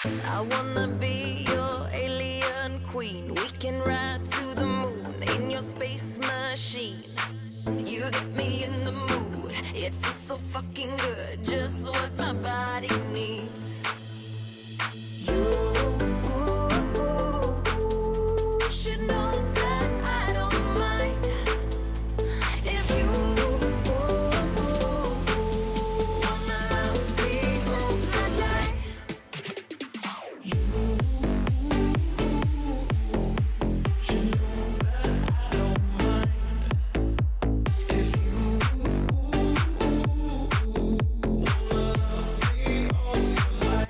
I wanna be your alien queen. We can ride to the moon in your space machine. You get me in the mood. It feels so fucking good. Just what my body needs. You should know that I don't mind if you wanna love me all night. You should know that I don't mind if you wanna love me all your life.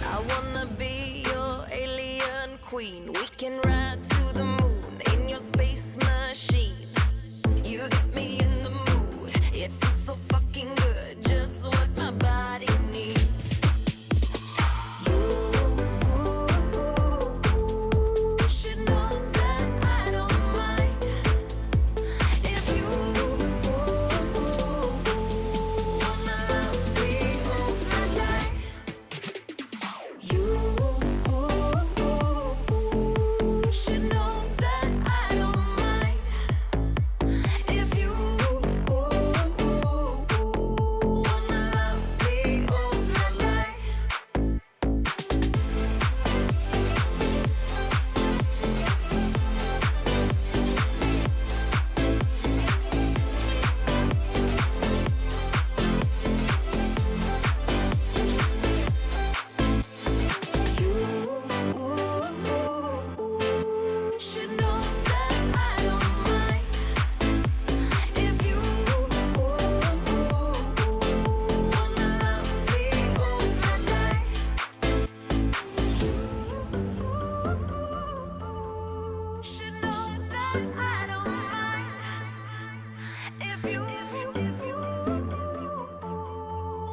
I wanna be your alien queen. We can ride to the moon in your space machine. You get me in the mood. It feels so fucking good. Just what my body needs. You should know that I don't mind if you wanna love me all night. You should know that I don't mind if you wanna love me all night. You should know that I don't mind if you wanna love me all night. Should know that I don't mind if you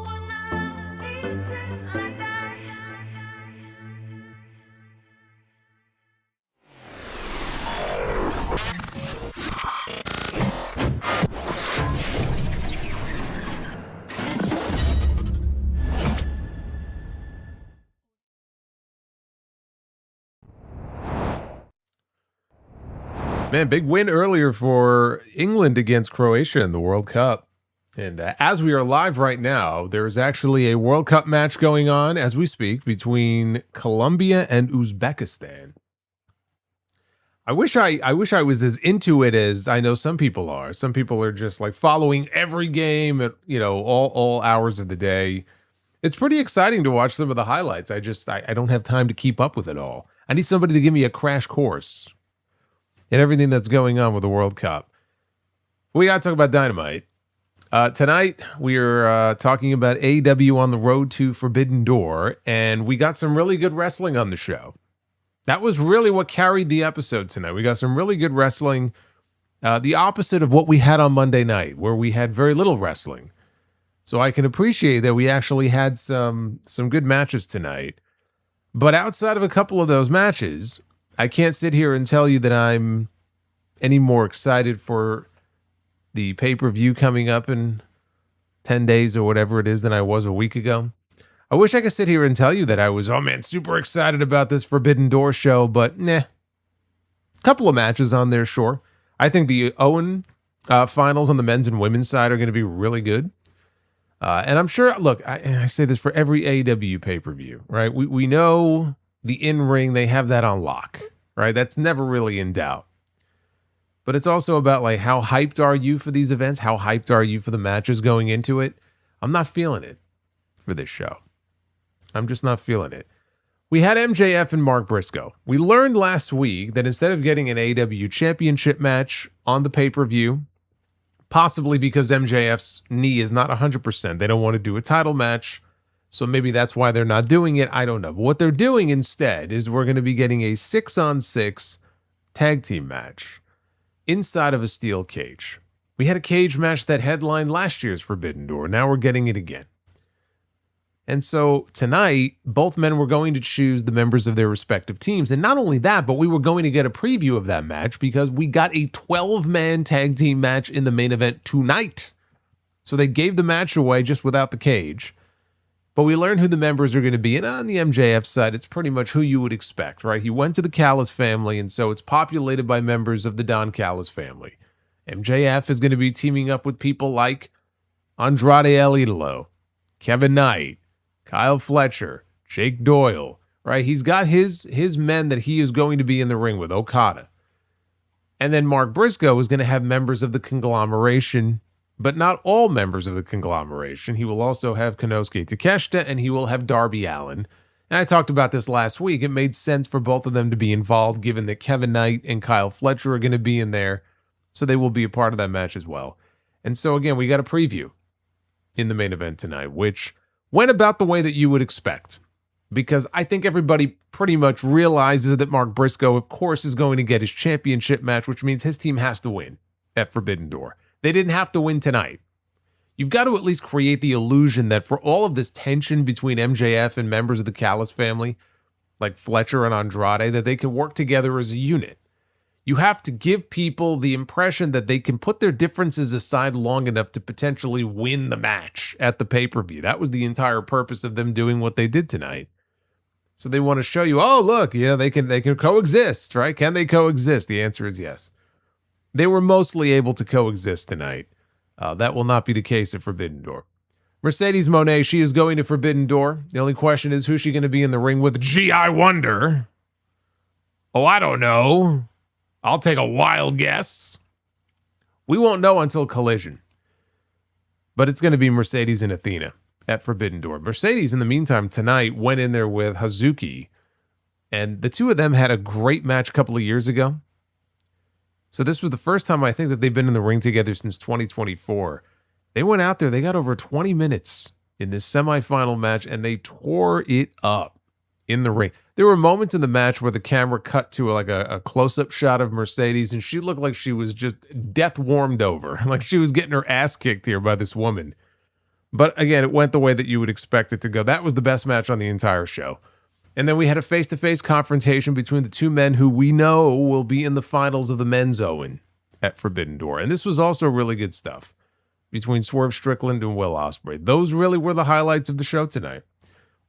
wanna love me till I die. Man, big win earlier for England against Croatia in the World Cup. And as we are live right now, there is actually a World Cup match going on as we speak between Colombia and Uzbekistan. I wish I was as into it as I know some people are. Some people are just like following every game at, all hours of the day. It's pretty exciting to watch some of the highlights. I don't have time to keep up with it all. I need somebody to give me a crash course and everything that's going on with the World Cup. We got to talk about Dynamite. Tonight, we are talking about AEW on the road to Forbidden Door, and we got some really good wrestling on the show. That was really what carried the episode tonight. We got some really good wrestling, the opposite of what we had on Monday night, where we had very little wrestling. So I can appreciate that we actually had some good matches tonight. But outside of a couple of those matches, I can't sit here and tell you that I'm any more excited for the pay-per-view coming up in 10 days or whatever it is than I was a week ago. I wish I could sit here and tell you that I was, super excited about this Forbidden Door show, but nah. Couple of matches on there, sure. I think the Owen finals on the men's and women's side are going to be really good. And I'm sure, look, I say this for every AEW pay-per-view, right? We know the in-ring, they have that on lock, right? That's never really in doubt. But it's also about like how hyped are you for these events? How hyped are you for the matches going into it? I'm not feeling it for this show. I'm just not feeling it. We had MJF and Mark Briscoe. We learned last week that instead of getting an AEW championship match on the pay-per-view, possibly because MJF's knee is not 100%, they don't want to do a title match. So maybe that's why they're not doing it. I don't know. But what they're doing instead is we're going to be getting a 6-on-6 tag team match inside of a steel cage. We had a cage match that headlined last year's Forbidden Door. Now we're getting it again. And so tonight, both men were going to choose the members of their respective teams. And not only that, but we were going to get a preview of that match because we got a 12-man tag team match in the main event tonight. So they gave the match away just without the cage. But we learned who the members are going to be. And on the MJF side, it's pretty much who you would expect, right? He went to the Callis family, and so it's populated by members of the Don Callis family. MJF is going to be teaming up with people like Andrade El Idolo, Kevin Knight, Kyle Fletcher, Jake Doyle, right? He's got his men that he is going to be in the ring with, Okada. And then Mark Briscoe is going to have members of the conglomeration, but not all members of the conglomeration. He will also have Konosuke Takeshita, and he will have Darby Allin. And I talked about this last week. It made sense for both of them to be involved, given that Kevin Knight and Kyle Fletcher are going to be in there, so they will be a part of that match as well. And so, again, we got a preview in the main event tonight, which went about the way that you would expect, because I think everybody pretty much realizes that Mark Briscoe, of course, is going to get his championship match, which means his team has to win at Forbidden Door. They didn't have to win tonight. You've got to at least create the illusion that for all of this tension between MJF and members of the Callis family, like Fletcher and Andrade, that they can work together as a unit. You have to give people the impression that they can put their differences aside long enough to potentially win the match at the pay-per-view. That was the entire purpose of them doing what they did tonight. So they want to show you, oh, look, yeah, they can coexist, right? Can they coexist? The answer is yes. They were mostly able to coexist tonight. That will not be the case at Forbidden Door. Mercedes Moné, she is going to Forbidden Door. The only question is, who's she going to be in the ring with? Gee, I wonder. Oh, I don't know. I'll take a wild guess. We won't know until Collision. But it's going to be Mercedes and Athena at Forbidden Door. Mercedes, in the meantime, tonight went in there with Hazuki. And the two of them had a great match a couple of years ago. So this was the first time I think that they've been in the ring together since 2024. They went out there, they got over 20 minutes in this semifinal match, and they tore it up in the ring. There were moments in the match where the camera cut to a close-up shot of Mercedes, and she looked like she was just death warmed over, like she was getting her ass kicked here by this woman. But again, it went the way that you would expect it to go. That was the best match on the entire show. And then we had a face-to-face confrontation between the two men who we know will be in the finals of the men's Owen at Forbidden Door. And this was also really good stuff between Swerve Strickland and Will Ospreay. Those really were the highlights of the show tonight.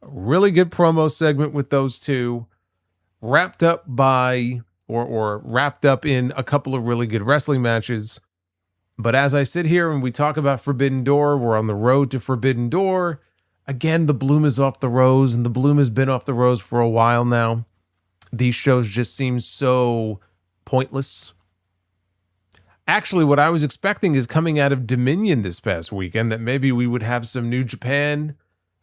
A really good promo segment with those two, wrapped up by, or wrapped up in a couple of really good wrestling matches. But as I sit here and we talk about Forbidden Door, we're on the road to Forbidden Door. Again, the bloom is off the rose, and the bloom has been off the rose for a while now. These shows just seem so pointless. Actually, what I was expecting is coming out of Dominion this past weekend, that maybe we would have some New Japan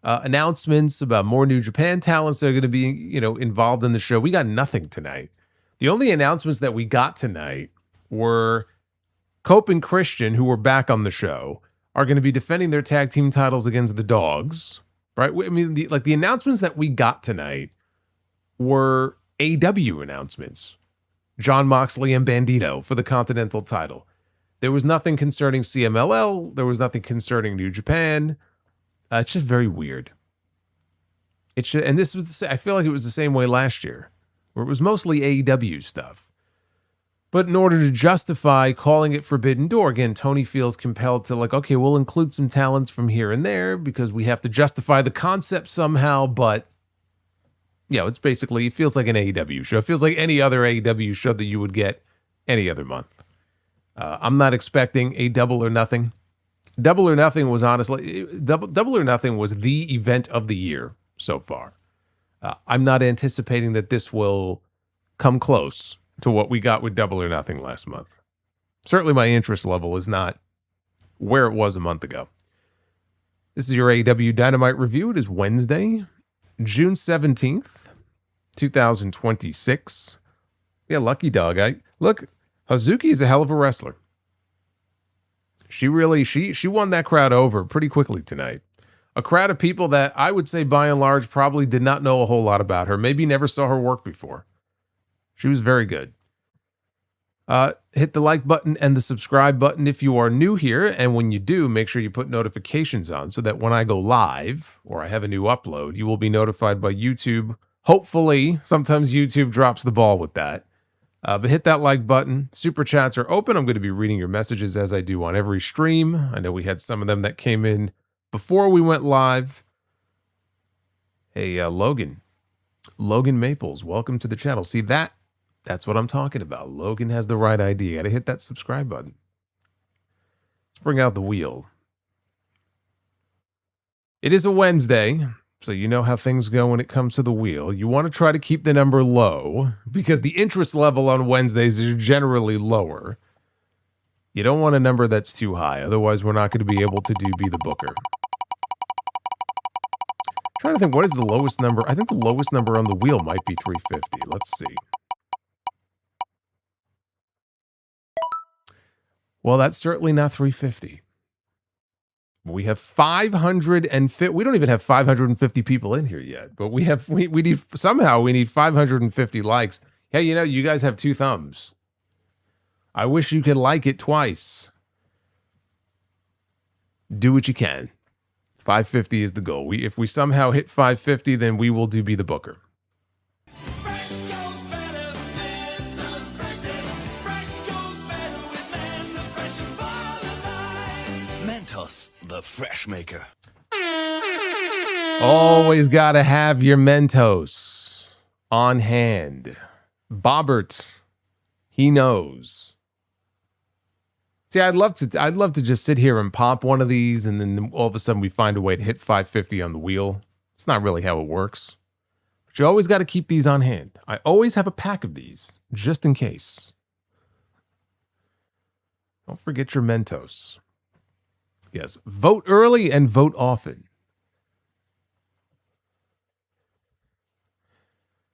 announcements about more New Japan talents that are going to be, involved in the show. We got nothing tonight. The only announcements that we got tonight were Cope and Christian, who were back on the show, are going to be defending their tag team titles against the Dogs, right? I mean, the announcements that we got tonight were AEW announcements. Jon Moxley and Bandito for the Continental title. There was nothing concerning CMLL. There was nothing concerning New Japan. It's just very weird. And this was, I feel like it was the same way last year, where it was mostly AEW stuff. But in order to justify calling it Forbidden Door, again, Tony feels compelled to okay, we'll include some talents from here and there because we have to justify the concept somehow. But, it feels like an AEW show. It feels like any other AEW show that you would get any other month. I'm not expecting a Double or Nothing. Double or Nothing was honestly, Double or Nothing was the event of the year so far. I'm not anticipating that this will come close to what we got with Double or Nothing last month. Certainly my interest level is not where it was a month ago. This is your AEW Dynamite review. It is Wednesday, June 17th, 2026. Yeah, lucky dog. Look, Hazuki is a hell of a wrestler. She won that crowd over pretty quickly tonight. A crowd of people that I would say by and large probably did not know a whole lot about her, maybe never saw her work before. She was very good. Hit the like button and the subscribe button if you are new here. And when you do, make sure you put notifications on so that when I go live or I have a new upload, you will be notified by YouTube. Hopefully, sometimes YouTube drops the ball with that. But hit that like button. Super chats are open. I'm going to be reading your messages as I do on every stream. I know we had some of them that came in before we went live. Hey, Logan Maples, welcome to the channel. See that's what I'm talking about. Logan has the right idea. Got to hit that subscribe button. Let's bring out the wheel. It is a Wednesday, so you know how things go when it comes to the wheel. You want to try to keep the number low because the interest level on Wednesdays is generally lower. You don't want a number that's too high. Otherwise, we're not going to be able to be the booker. Trying to think, what is the lowest number? I think the lowest number on the wheel might be 350. Let's see. Well, that's certainly not 350. We have 550. We don't even have 550 people in here yet, but we need 550 likes. Hey, you know, you guys have 2 thumbs. I wish you could like it twice. Do what you can. 550 is the goal. If we somehow hit 550, then we will be the booker. The Fresh Maker. Always got to have your Mentos on hand. Bobbert, he knows. See, I'd love to just sit here and pop one of these, and then all of a sudden we find a way to hit 550 on the wheel. It's not really how it works. But you always got to keep these on hand. I always have a pack of these, just in case. Don't forget your Mentos. Yes, vote early and vote often.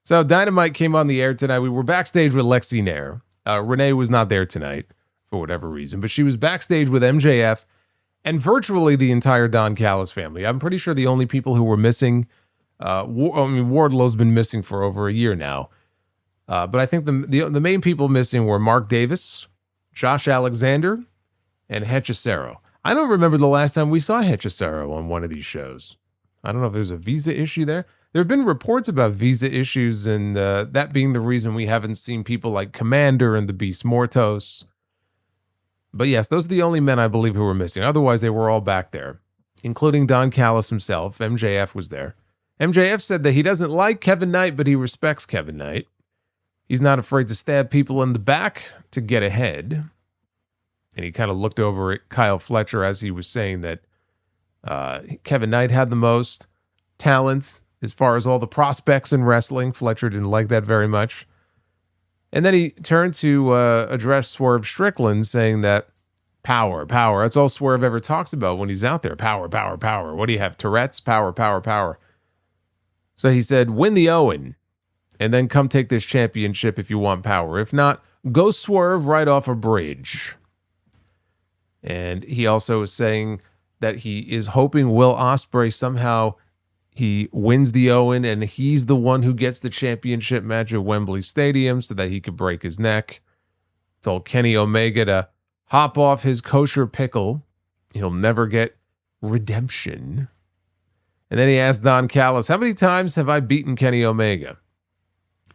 So Dynamite came on the air tonight. We were backstage with Lexi Nair. Renee was not there tonight for whatever reason, but she was backstage with MJF and virtually the entire Don Callis family. I'm pretty sure the only people who were missing, Wardlow's been missing for over a year now. But I think the main people missing were Mark Davis, Josh Alexander, and Hechicero. I don't remember the last time we saw Hechicero on one of these shows. I don't know if there's a visa issue there. There have been reports about visa issues and that being the reason we haven't seen people like Commander and the Beast Mortos. But yes, those are the only men I believe who were missing. Otherwise, they were all back there, including Don Callis himself. MJF was there. MJF said that he doesn't like Kevin Knight, but he respects Kevin Knight. He's not afraid to stab people in the back to get ahead. And he kind of looked over at Kyle Fletcher as he was saying that Kevin Knight had the most talent as far as all the prospects in wrestling. Fletcher didn't like that very much. And then he turned to address Swerve Strickland, saying that power. That's all Swerve ever talks about when he's out there. Power. What do you have? Tourette's? Power. So he said, win the Owen, and then come take this championship if you want power. If not, go swerve right off a bridge. And he also is saying that he is hoping Will Ospreay somehow he wins the Owen and he's the one who gets the championship match at Wembley Stadium so that he could break his neck. Told Kenny Omega to hop off his kosher pickle. He'll never get redemption. And then he asked Don Callis, how many times have I beaten Kenny Omega?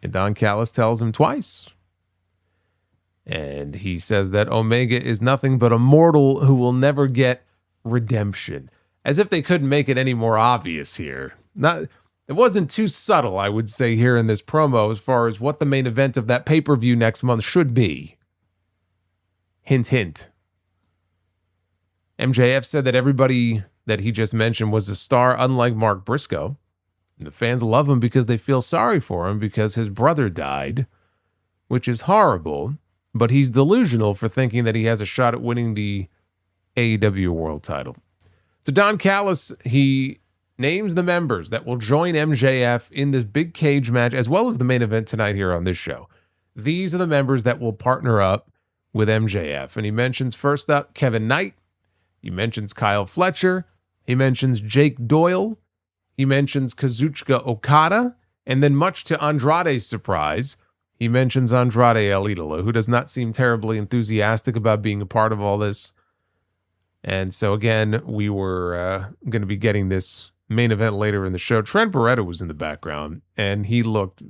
And Don Callis tells him twice. And he says that Omega is nothing but a mortal who will never get redemption. As if they couldn't make it any more obvious here. It wasn't too subtle, I would say, here in this promo as far as what the main event of that pay-per-view next month should be. Hint, hint. MJF said that everybody that he just mentioned was a star, unlike Mark Briscoe. And the fans love him because they feel sorry for him because his brother died, which is horrible. But he's delusional for thinking that he has a shot at winning the AEW World title. So Don Callis, he names the members that will join MJF in this big cage match, as well as the main event tonight here on this show. These are the members that will partner up with MJF. And he mentions first up Kevin Knight. He mentions Kyle Fletcher. He mentions Jake Doyle. He mentions Kazuchika Okada. And then much to Andrade's surprise, He mentions Andrade El Idolo, who does not seem terribly enthusiastic about being a part of all this. And so, again, we were going to be getting this main event later in the show. Trent Barretta was in the background, and he looked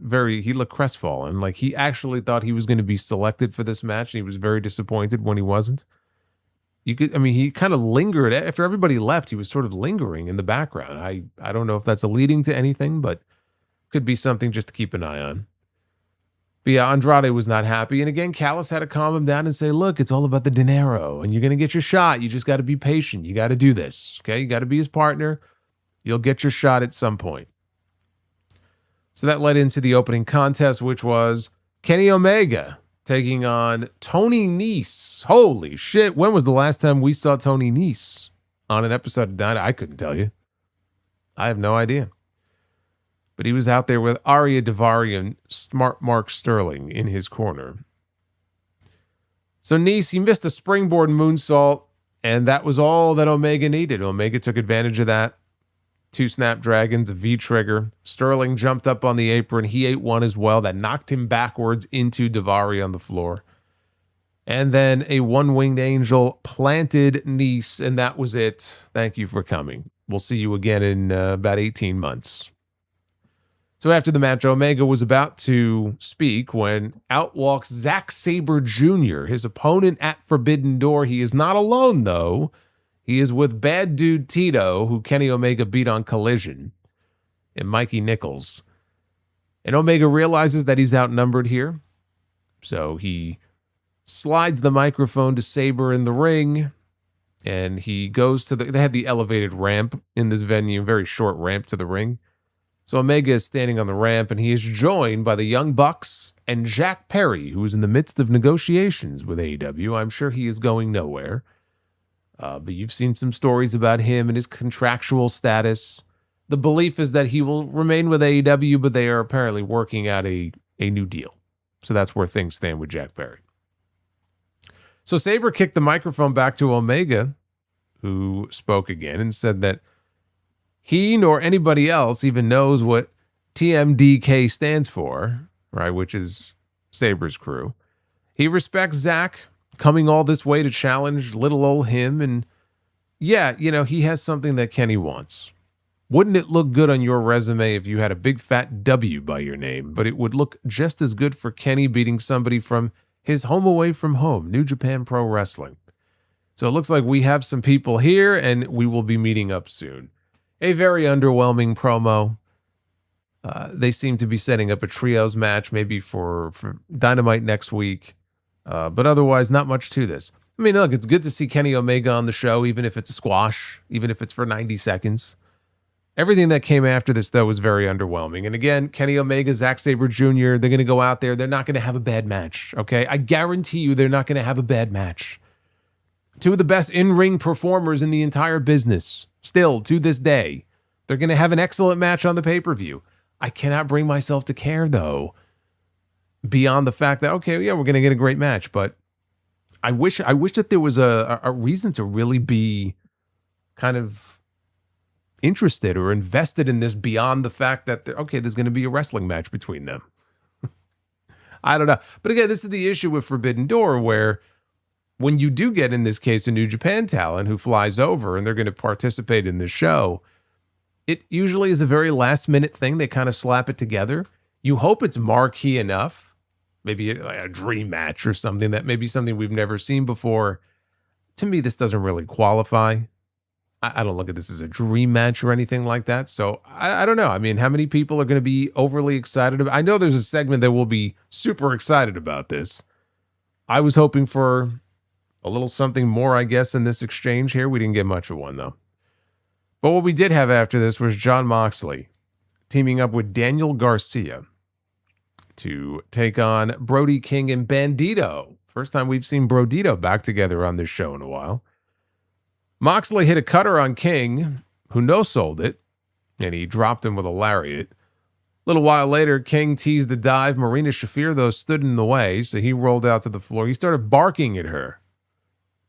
crestfallen. Like, he actually thought he was going to be selected for this match, and he was very disappointed when he wasn't. He kind of lingered. After everybody left, he was sort of lingering in the background. I don't know if that's leading to anything, but could be something just to keep an eye on. But yeah, Andrade was not happy. And again, Callis had to calm him down and say, look, it's all about the dinero, and you're going to get your shot. You just got to be patient. You got to do this, okay? You got to be his partner. You'll get your shot at some point. So that led into the opening contest, which was Kenny Omega taking on Tony Nese. Holy shit. When was the last time we saw Tony Nese on an episode of Dynamite? I couldn't tell you. I have no idea. But he was out there with Arya Daivari and smart Mark Sterling in his corner. So Nese, he missed a springboard moonsault, and that was all that Omega needed. Omega took advantage of that. 2 Snapdragons, a V-trigger. Sterling jumped up on the apron. He ate one as well. That knocked him backwards into Daivari on the floor. And then a one-winged angel planted Nese, and that was it. Thank you for coming. We'll see you again in about 18 months. So after the match, Omega was about to speak when out walks Zack Sabre Jr., his opponent at Forbidden Door. He is not alone, though. He is with Bad Dude Tito, who Kenny Omega beat on Collision, and Mikey Nichols. And Omega realizes that he's outnumbered here. So he slides the microphone to Sabre in the ring, and he goes to they had the elevated ramp in this venue, very short ramp to the ring. So Omega is standing on the ramp, and he is joined by the Young Bucks and Jack Perry, who is in the midst of negotiations with AEW. I'm sure he is going nowhere. But you've seen some stories about him and his contractual status. The belief is that he will remain with AEW, but they are apparently working out a new deal. So that's where things stand with Jack Perry. So Sabre kicked the microphone back to Omega, who spoke again and said that he nor anybody else even knows what TMDK stands for, right? Which is Sabre's crew. He respects Zach coming all this way to challenge little old him. And yeah, he has something that Kenny wants. Wouldn't it look good on your resume if you had a big fat W by your name? But it would look just as good for Kenny beating somebody from his home away from home, New Japan Pro Wrestling. So it looks like we have some people here, and we will be meeting up soon. A very underwhelming promo. They seem to be setting up a trios match, maybe for Dynamite next week. But otherwise, not much to this. I mean, look, it's good to see Kenny Omega on the show, even if it's a squash, even if it's for 90 seconds. Everything that came after this, though, was very underwhelming. And again, Kenny Omega, Zack Sabre Jr., they're going to go out there. They're not going to have a bad match, okay? I guarantee you they're not going to have a bad match. 2 of the best in-ring performers in the entire business, still, to this day. They're going to have an excellent match on the pay-per-view. I cannot bring myself to care, though, beyond the fact that, okay, yeah, we're going to get a great match. But I wish that there was a reason to really be kind of interested or invested in this beyond the fact that, okay, there's going to be a wrestling match between them. I don't know. But again, this is the issue with Forbidden Door, where when you do get, in this case, a New Japan talent who flies over and they're going to participate in the show, it usually is a very last minute thing. They kind of slap it together. You hope it's marquee enough, maybe a dream match or something that maybe something we've never seen before. To me, this doesn't really qualify. I don't look at this as a dream match or anything like that. So I don't know. I mean, how many people are going to be overly excited about? I know there's a segment that will be super excited about this. I was hoping for a little something more, I guess, in this exchange here. We didn't get much of one, though. But what we did have after this was Jon Moxley teaming up with Daniel Garcia to take on Brody King and Bandito. First time we've seen Brodito back together on this show in a while. Moxley hit a cutter on King, who no-sold it, and he dropped him with a lariat. A little while later, King teased the dive. Marina Shafir, though, stood in the way, so he rolled out to the floor. He started barking at her.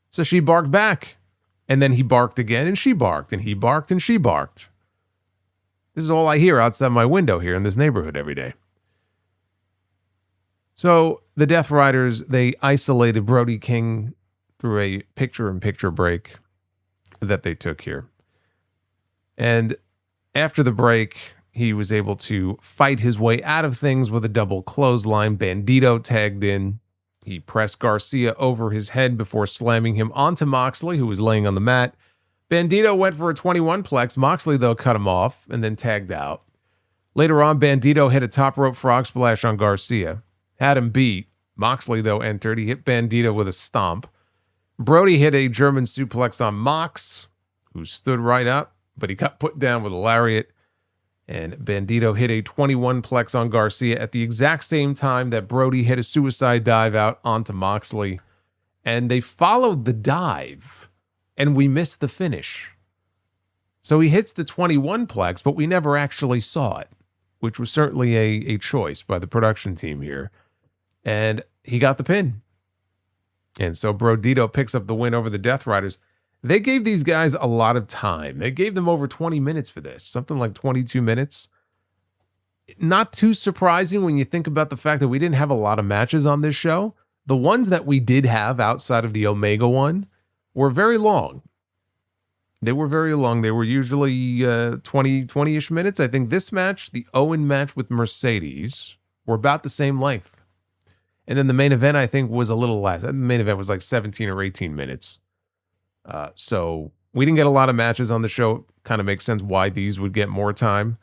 So she barked back. And then he barked again, and she barked, and he barked, and she barked. This is all I hear outside my window here in this neighborhood every day. So the Death Riders, they isolated Brody King through a picture-in-picture break that they took here. And after the break, he was able to fight his way out of things with a double clothesline. Bandito tagged in. He pressed Garcia over his head before slamming him onto Moxley, who was laying on the mat. Bandito went for a 21-plex. Moxley, though, cut him off and then tagged out. Later on, Bandito hit a top rope frog splash on Garcia. Had him beat. Moxley, though, entered. He hit Bandito with a stomp. Brody hit a German suplex on Mox, who stood right up, but he got put down with a lariat. And Bandito hit a 21-plex on Garcia at the exact same time that Brody hit a suicide dive out onto Moxley. And they followed the dive, and we missed the finish. So he hits the 21-plex, but we never actually saw it, which was certainly a choice by the production team here. And he got the pin. And so Brodito picks up the win over the Death Riders. They gave these guys a lot of time. They gave them over 20 minutes for this, something like 22 minutes. Not too surprising when you think about the fact that we didn't have a lot of matches on this show. The ones that we did have outside of the Omega one were very long. They were very long. They were usually 20-ish minutes. I think this match, the Owen match with Mercedes, were about the same length. And then the main event, I think, was a little less. The main event was like 17 or 18 minutes. So we didn't get a lot of matches on the show. Kind of makes sense why these would get more time.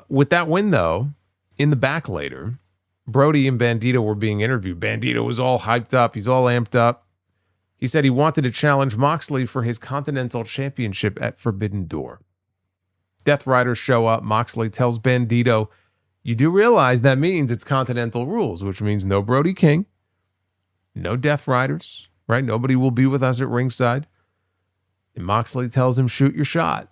With that win, though, in the back later, Brody and Bandito were being interviewed. Bandito was all hyped up. He's all amped up. He said he wanted to challenge Moxley for his Continental Championship at Forbidden Door. Death Riders show up. Moxley tells Bandito, you do realize that means it's Continental rules, which means no Brody King, no Death Riders, right? Nobody will be with us at ringside. And Moxley tells him, shoot your shot.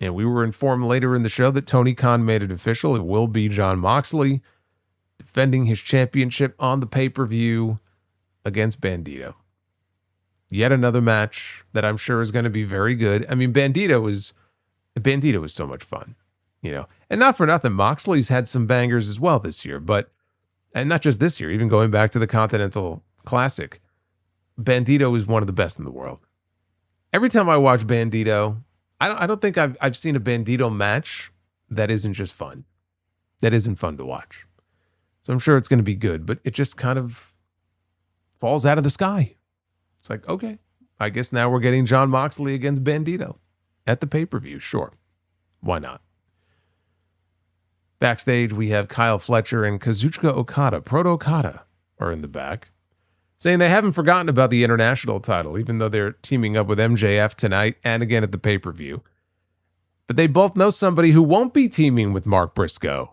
And we were informed later in the show that Tony Khan made it official. It will be Jon Moxley defending his championship on the pay-per-view against Bandito. Yet another match that I'm sure is going to be very good. I mean, Bandito was so much fun, you know. And not for nothing, Moxley's had some bangers as well this year, and not just this year, even going back to the Continental Classic, Bandito is one of the best in the world. Every time I watch Bandito, I don't think I've seen a Bandito match that isn't just fun, that isn't fun to watch. So I'm sure it's going to be good, but it just kind of falls out of the sky. It's like, okay, I guess now we're getting Jon Moxley against Bandito at the pay-per-view. Sure. Why not? Backstage, we have Kyle Fletcher and Kazuchika Okada, Proto Okada, are in the back, saying they haven't forgotten about the international title, even though they're teaming up with MJF tonight and again at the pay-per-view. But they both know somebody who won't be teaming with Mark Briscoe.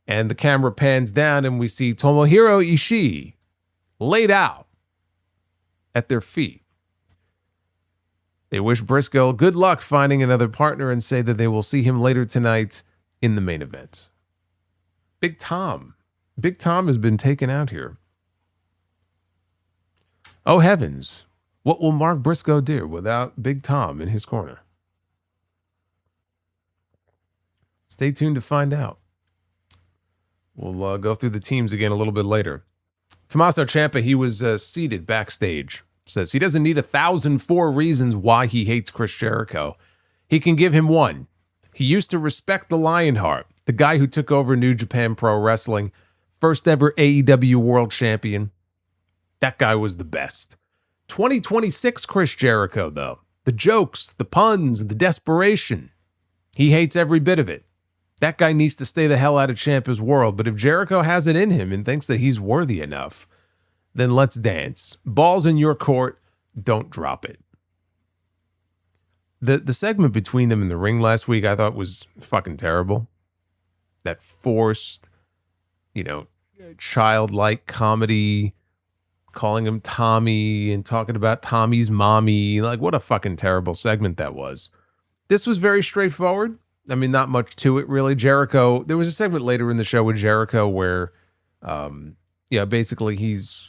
And the camera pans down and we see Tomohiro Ishii laid out at their feet. They wish Briscoe good luck finding another partner and say that they will see him later tonight in the main event. Big Tom has been taken out here. Oh heavens, what will Mark Briscoe do without Big Tom in his corner? Stay tuned to find out. We'll go through the teams again a little bit later. Tommaso Ciampa, he was seated backstage. Says he doesn't need 1,004 reasons why he hates Chris Jericho. He can give him one. He used to respect the Lionheart, the guy who took over New Japan Pro Wrestling, first ever AEW World Champion. That guy was the best. 2026 Chris Jericho, though. The jokes, the puns, the desperation. He hates every bit of it. That guy needs to stay the hell out of Ciampa's world, but if Jericho has it in him and thinks that he's worthy enough, then let's dance. Ball's in your court. Don't drop it. The segment between them in the ring last week I thought was fucking terrible. That forced, childlike comedy, calling him Tommy and talking about Tommy's mommy. Like, what a fucking terrible segment that was. This was very straightforward. I mean, not much to it, really. Jericho, there was a segment later in the show with Jericho where, basically he's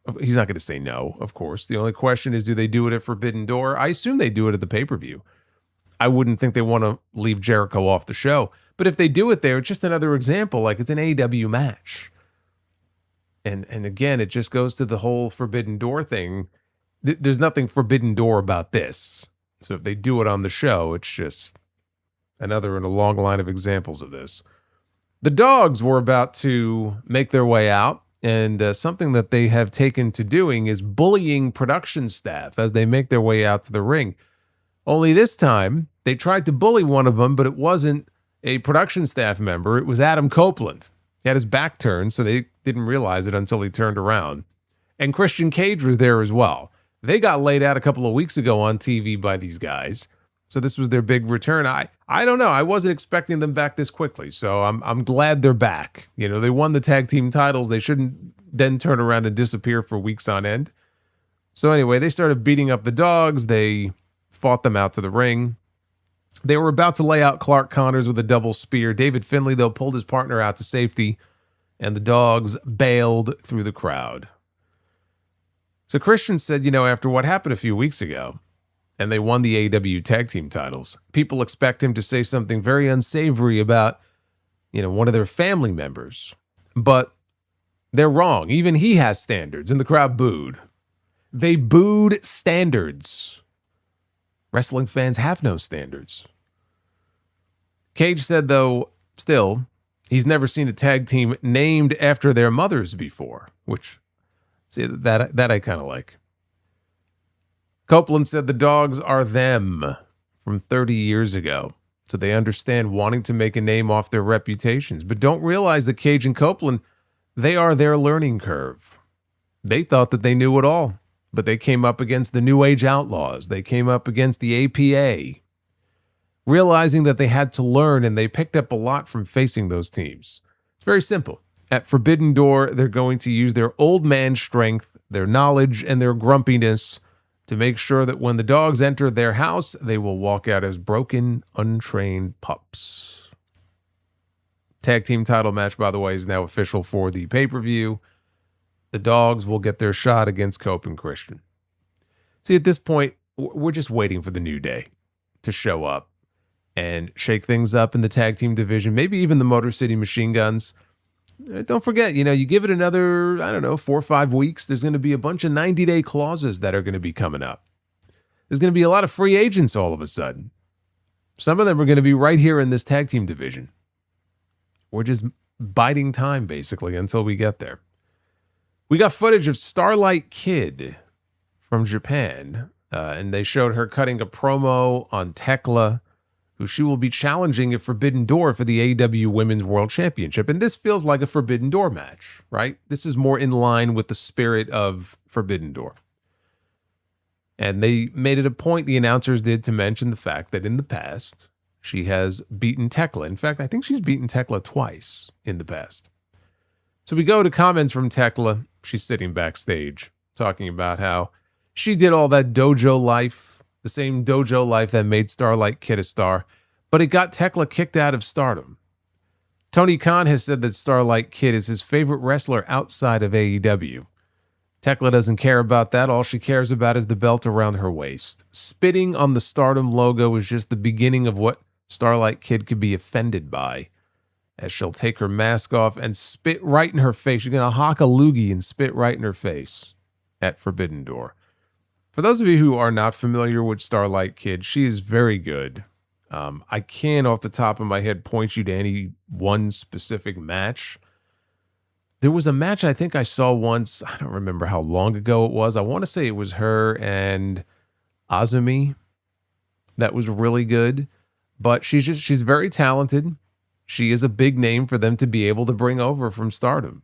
not going to say no, of course. The only question is, do they do it at Forbidden Door? I assume they do it at the pay-per-view. I wouldn't think they want to leave Jericho off the show. But if they do it there, it's just another example. Like, it's an AEW match. And again, it just goes to the whole Forbidden Door thing. There's nothing Forbidden Door about this. So if they do it on the show, it's just another in a long line of examples of this. The Dogs were about to make their way out, and something that they have taken to doing is bullying production staff as they make their way out to the ring. Only this time, they tried to bully one of them, but it wasn't a production staff member. It was Adam Copeland. He had his back turned, so they didn't realize it until he turned around. And Christian Cage was there as well. They got laid out a couple of weeks ago on TV by these guys. So this was their big return. I don't know. I wasn't expecting them back this quickly. So I'm glad they're back. You know, they won the tag team titles. They shouldn't then turn around and disappear for weeks on end. So anyway, they started beating up the Dogs. They fought them out to the ring. They were about to lay out Clark Connors with a double spear. David Finlay, though, pulled his partner out to safety, and the Dogs bailed through the crowd. So Christian said, you know, after what happened a few weeks ago, and they won the AEW tag team titles, people expect him to say something very unsavory about, you know, one of their family members. But they're wrong. Even he has standards, and the crowd booed. They booed standards. Wrestling fans have no standards. Cage said, though, still, he's never seen a tag team named after their mothers before, which, see, that I kind of like. Copeland said the Dogs are them from 30 years ago, so they understand wanting to make a name off their reputations, but don't realize that Cage and Copeland, they are their learning curve. They thought that they knew it all, but they came up against the New Age Outlaws. They came up against the APA, realizing that they had to learn, and they picked up a lot from facing those teams. It's very simple. At Forbidden Door, they're going to use their old man strength, their knowledge, and their grumpiness to make sure that when the Dogs enter their house, they will walk out as broken, untrained pups. Tag team title match, by the way, is now official for the pay-per-view. The Dogs will get their shot against Cope and Christian. See, at this point, we're just waiting for the New Day to show up and shake things up in the tag team division, maybe even the Motor City Machine Guns. Don't forget, you know, you give it another, 4 or 5 weeks, there's going to be a bunch of 90-day clauses that are going to be coming up. There's going to be a lot of free agents all of a sudden. Some of them are going to be right here in this tag team division. We're just biding time, basically, until we get there. We got footage of Starlight Kid from Japan, and they showed her cutting a promo on Tekla, who she will be challenging at Forbidden Door for the AEW Women's World Championship. And this feels like a Forbidden Door match, right? This is more in line with the spirit of Forbidden Door. And they made it a point, the announcers did, to mention the fact that in the past, she has beaten Tekla. In fact, I think she's beaten Tekla twice in the past. So we go to comments from Tekla. She's sitting backstage talking about how she did all that dojo life, the same dojo life that made Starlight Kid a star, but it got Tekla kicked out of Stardom. Tony Khan has said that Starlight Kid is his favorite wrestler outside of AEW. Tekla doesn't care about that. All she cares about is the belt around her waist. Spitting on the Stardom logo is just the beginning of what Starlight Kid could be offended by, as she'll take her mask off and spit right in her face. She's going to hock a loogie and spit right in her face at Forbidden Door. For those of you who are not familiar with Starlight Kid, she is very good. I can't, off the top of my head, point you to any one specific match. There was a match I think I saw once. I don't remember how long ago it was. I want to say it was her and Azumi. That was really good. But she's very talented. She is a big name for them to be able to bring over from Stardom.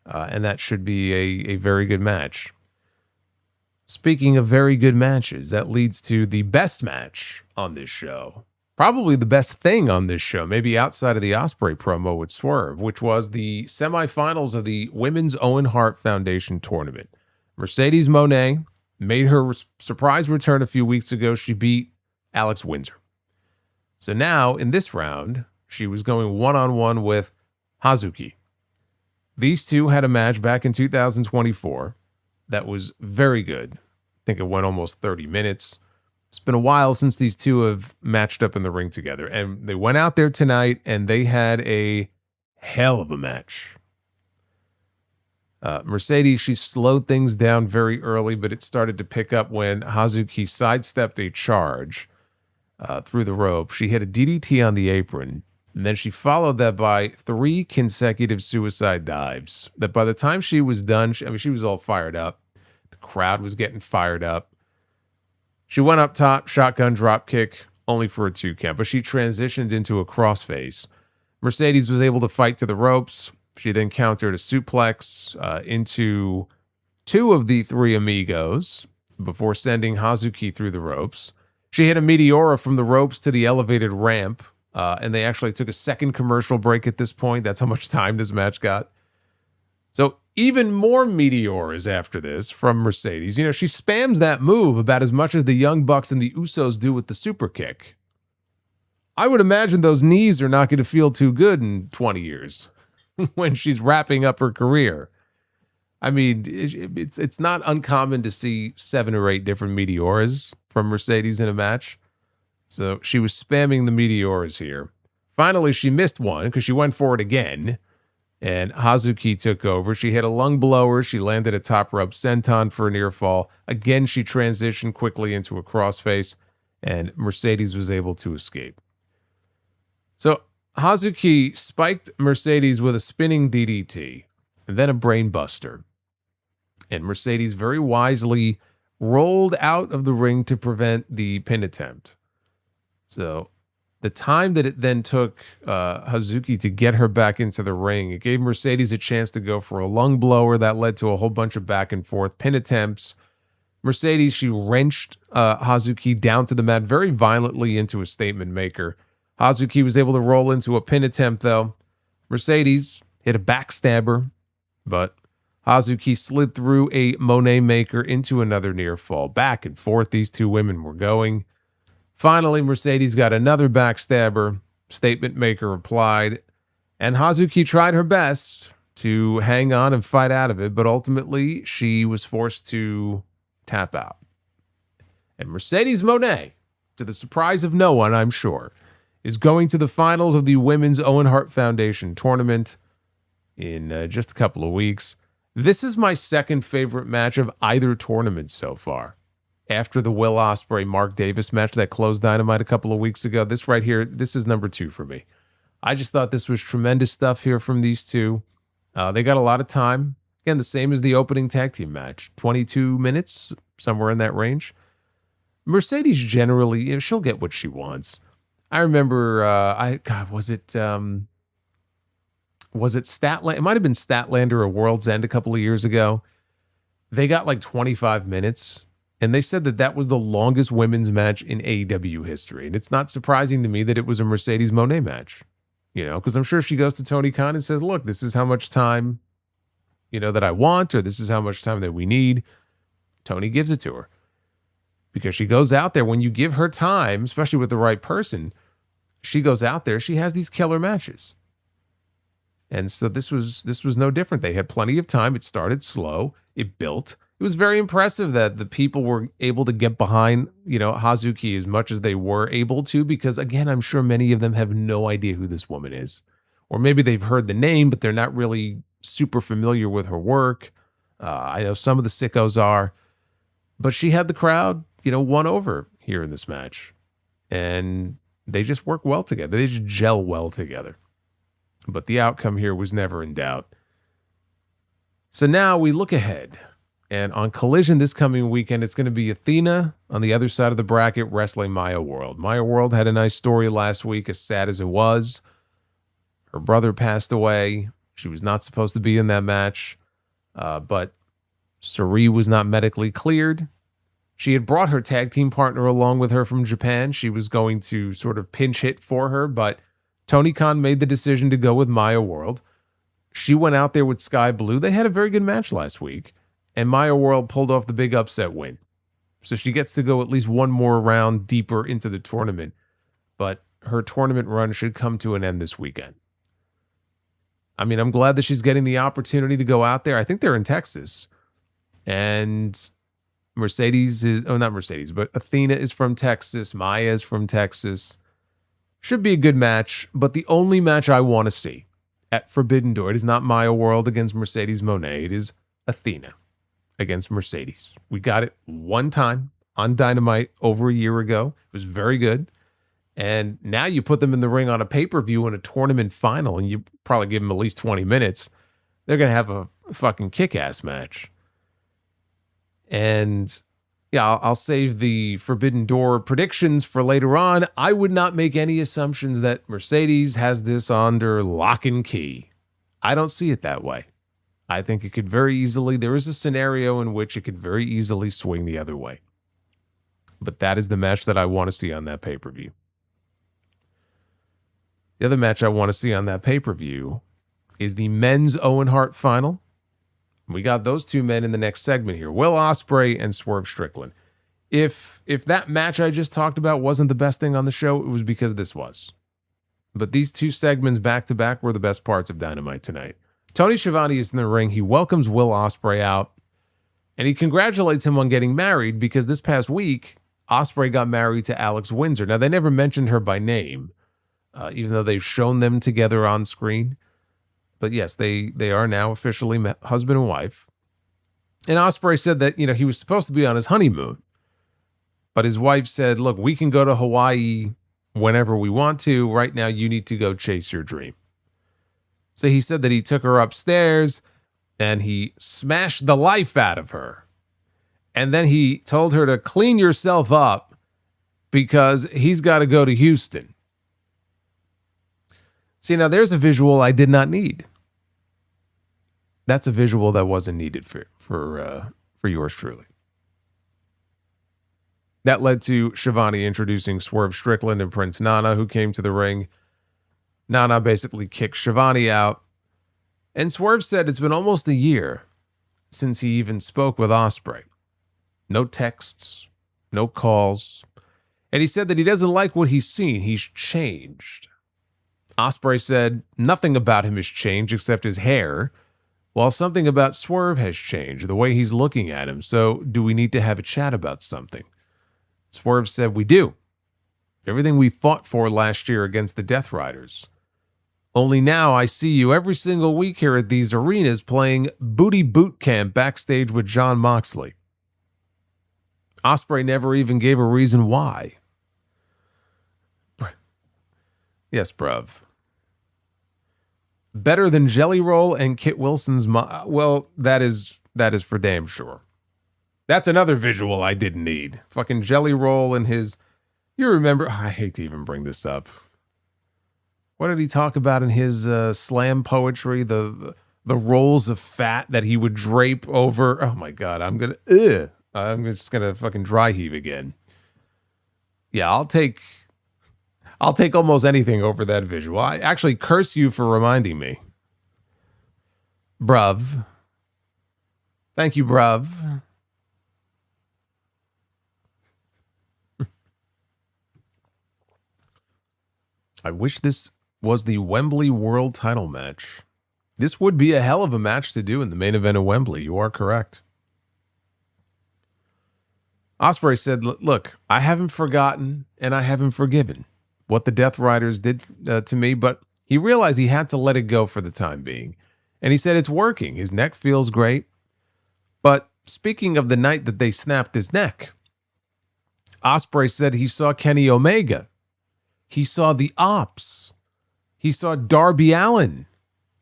And that should be a very good match. Speaking of very good matches, that leads to the best match on this show. Probably the best thing on this show, maybe outside of the Ospreay promo with Swerve, which was the semifinals of the Women's Owen Hart Foundation tournament. Mercedes Moné made her surprise return a few weeks ago. She beat Alex Windsor. So now, in this round, she was going one-on-one with Hazuki. These two had a match back in 2024 that was very good. I think it went almost 30 minutes. It's been a while since these two have matched up in the ring together. And they went out there tonight and they had a hell of a match. Mercedes, she slowed things down very early, but it started to pick up when Hazuki sidestepped a charge through the rope. She hit a DDT on the apron, and then she followed that by 3 consecutive suicide dives. That by the time she was done, she was all fired up. The crowd was getting fired up. She went up top, shotgun drop kick, only for a 2 count, but she transitioned into a crossface. Mercedes was able to fight to the ropes. She then countered a suplex into 2 of the 3 amigos before sending Hazuki through the ropes. She hit a Meteora from the ropes to the elevated ramp, and they actually took a second commercial break at this point. That's how much time this match got. So even more Meteoras after this from Mercedes. You know, she spams that move about as much as the Young Bucks and the Usos do with the super kick. I would imagine those knees are not going to feel too good in 20 years. When she's wrapping up her career. I mean, it's not uncommon to see 7 or 8 different Meteoras from Mercedes in a match. So she was spamming the Meteoras here. Finally, she missed one because she went for it again. And Hazuki took over. She hit a lung blower. She landed a top rope senton for a near fall. Again, she transitioned quickly into a crossface. And Mercedes was able to escape. So Hazuki spiked Mercedes with a spinning DDT and then a brain buster. And Mercedes very wisely rolled out of the ring to prevent the pin attempt. So the time that it then took Hazuki to get her back into the ring, it gave Mercedes a chance to go for a lung blower that led to a whole bunch of back and forth pin attempts. Mercedes, she wrenched Hazuki down to the mat very violently into a statement maker. Hazuki was able to roll into a pin attempt, though. Mercedes hit a backstabber, but Hazuki slid through a Mone maker into another near fall. Back and forth, these 2 women were going. Finally, Mercedes got another backstabber. Statement maker applied, and Hazuki tried her best to hang on and fight out of it, but ultimately she was forced to tap out. And Mercedes Mone, to the surprise of no one, I'm sure, is going to the finals of the Women's Owen Hart Foundation tournament in just a couple of weeks. This is my second favorite match of either tournament so far. After the Will Ospreay Mark Davis match that closed Dynamite a couple of weeks ago, this right here, this is number 2 for me. I just thought this was tremendous stuff here from these 2. They got a lot of time. Again, the same as the opening tag team match. 22 minutes, somewhere in that range. Mercedes generally, she'll get what she wants. I remember, was it Statland? It might have been Statlander or World's End a couple of years ago. They got like 25 minutes, and they said that was the longest women's match in AEW history. And it's not surprising to me that it was a Mercedes Mone match, because I'm sure she goes to Tony Khan and says, look, this is how much time, that I want, or this is how much time that we need. Tony gives it to her. Because she goes out there, when you give her time, especially with the right person, she goes out there, she has these killer matches. And so this was no different. They had plenty of time. It started slow. It built. It was very impressive that the people were able to get behind, Hazuki as much as they were able to, because again, I'm sure many of them have no idea who this woman is. Or maybe they've heard the name, but they're not really super familiar with her work. I know some of the sickos are. But she had the crowd, won over here in this match. And they just work well together. They just gel well together. But the outcome here was never in doubt. So now we look ahead. And on Collision this coming weekend, it's going to be Athena on the other side of the bracket wrestling Maya World. Maya World had a nice story last week, as sad as it was. Her brother passed away. She was not supposed to be in that match. But Sari was not medically cleared. She had brought her tag team partner along with her from Japan. She was going to sort of pinch hit for her, but Tony Khan made the decision to go with Maya World. She went out there with Sky Blue. They had a very good match last week, and Maya World pulled off the big upset win. So she gets to go at least one more round deeper into the tournament, but her tournament run should come to an end this weekend. I mean, I'm glad that she's getting the opportunity to go out there. I think they're in Texas. And Mercedes is, not Mercedes, but Athena is from Texas. Maya is from Texas. Should be a good match, but the only match I want to see at Forbidden Door, it is not Maya World against Mercedes Moné. It is Athena against Mercedes. We got it one time on Dynamite over a year ago. It was very good. And now you put them in the ring on a pay-per-view in a tournament final, and you probably give them at least 20 minutes. They're going to have a fucking kick-ass match. And yeah, I'll save the Forbidden Door predictions for later on. I would not make any assumptions that Mercedes has this under lock and key. I don't see it that way. I think it could very easily, there is a scenario in which it could very easily swing the other way. But that is the match that I want to see on that pay-per-view. The other match I want to see on that pay-per-view is the men's Owen Hart final. We got those two men in the next segment here, Will Ospreay and Swerve Strickland. If that match I just talked about wasn't the best thing on the show, it was because this was. But these two segments back-to-back were the best parts of Dynamite tonight. Tony Schiavone is in the ring. He welcomes Will Ospreay out, and he congratulates him on getting married because this past week, Ospreay got married to Alex Windsor. Now, they never mentioned her by name, even though they've shown them together on screen. But yes, they are now officially husband and wife. And Ospreay said that, he was supposed to be on his honeymoon. But his wife said, look, we can go to Hawaii whenever we want to. Right now, you need to go chase your dream. So he said that he took her upstairs and he smashed the life out of her. And then he told her to clean yourself up because he's got to go to Houston. See, now there's a visual I did not need. That's a visual that wasn't needed for yours truly. That led to Schiavone introducing Swerve Strickland and Prince Nana, who came to the ring. Nana basically kicked Schiavone out. And Swerve said it's been almost a year since he even spoke with Ospreay. No texts, no calls. And he said that he doesn't like what he's seen. He's changed. Ospreay said nothing about him has changed except his hair, while something about Swerve has changed, the way he's looking at him. So do we need to have a chat about something? Swerve said we do. Everything we fought for last year against the Death Riders. Only now I see you every single week here at these arenas playing Booty Boot Camp backstage with Jon Moxley. Ospreay never even gave a reason why. Yes, bruv. Better than Jelly Roll and Kit Wilson's well, that is for damn sure. That's another visual I didn't need. Fucking Jelly Roll and his... You remember... I hate to even bring this up. What did he talk about in his slam poetry? The rolls of fat that he would drape over... Oh my God, I'm just gonna fucking dry heave again. Yeah, I'll take almost anything over that visual. I actually curse you for reminding me. Bruv. Thank you, bruv. I wish this was the Wembley World Title match. This would be a hell of a match to do in the main event of Wembley. You are correct. Ospreay said, look, I haven't forgotten and I haven't forgiven what the Death Riders did to me, but he realized he had to let it go for the time being. And he said it's working. His neck feels great. But speaking of the night that they snapped his neck, Ospreay said he saw Kenny Omega. He saw the Ops. He saw Darby Allin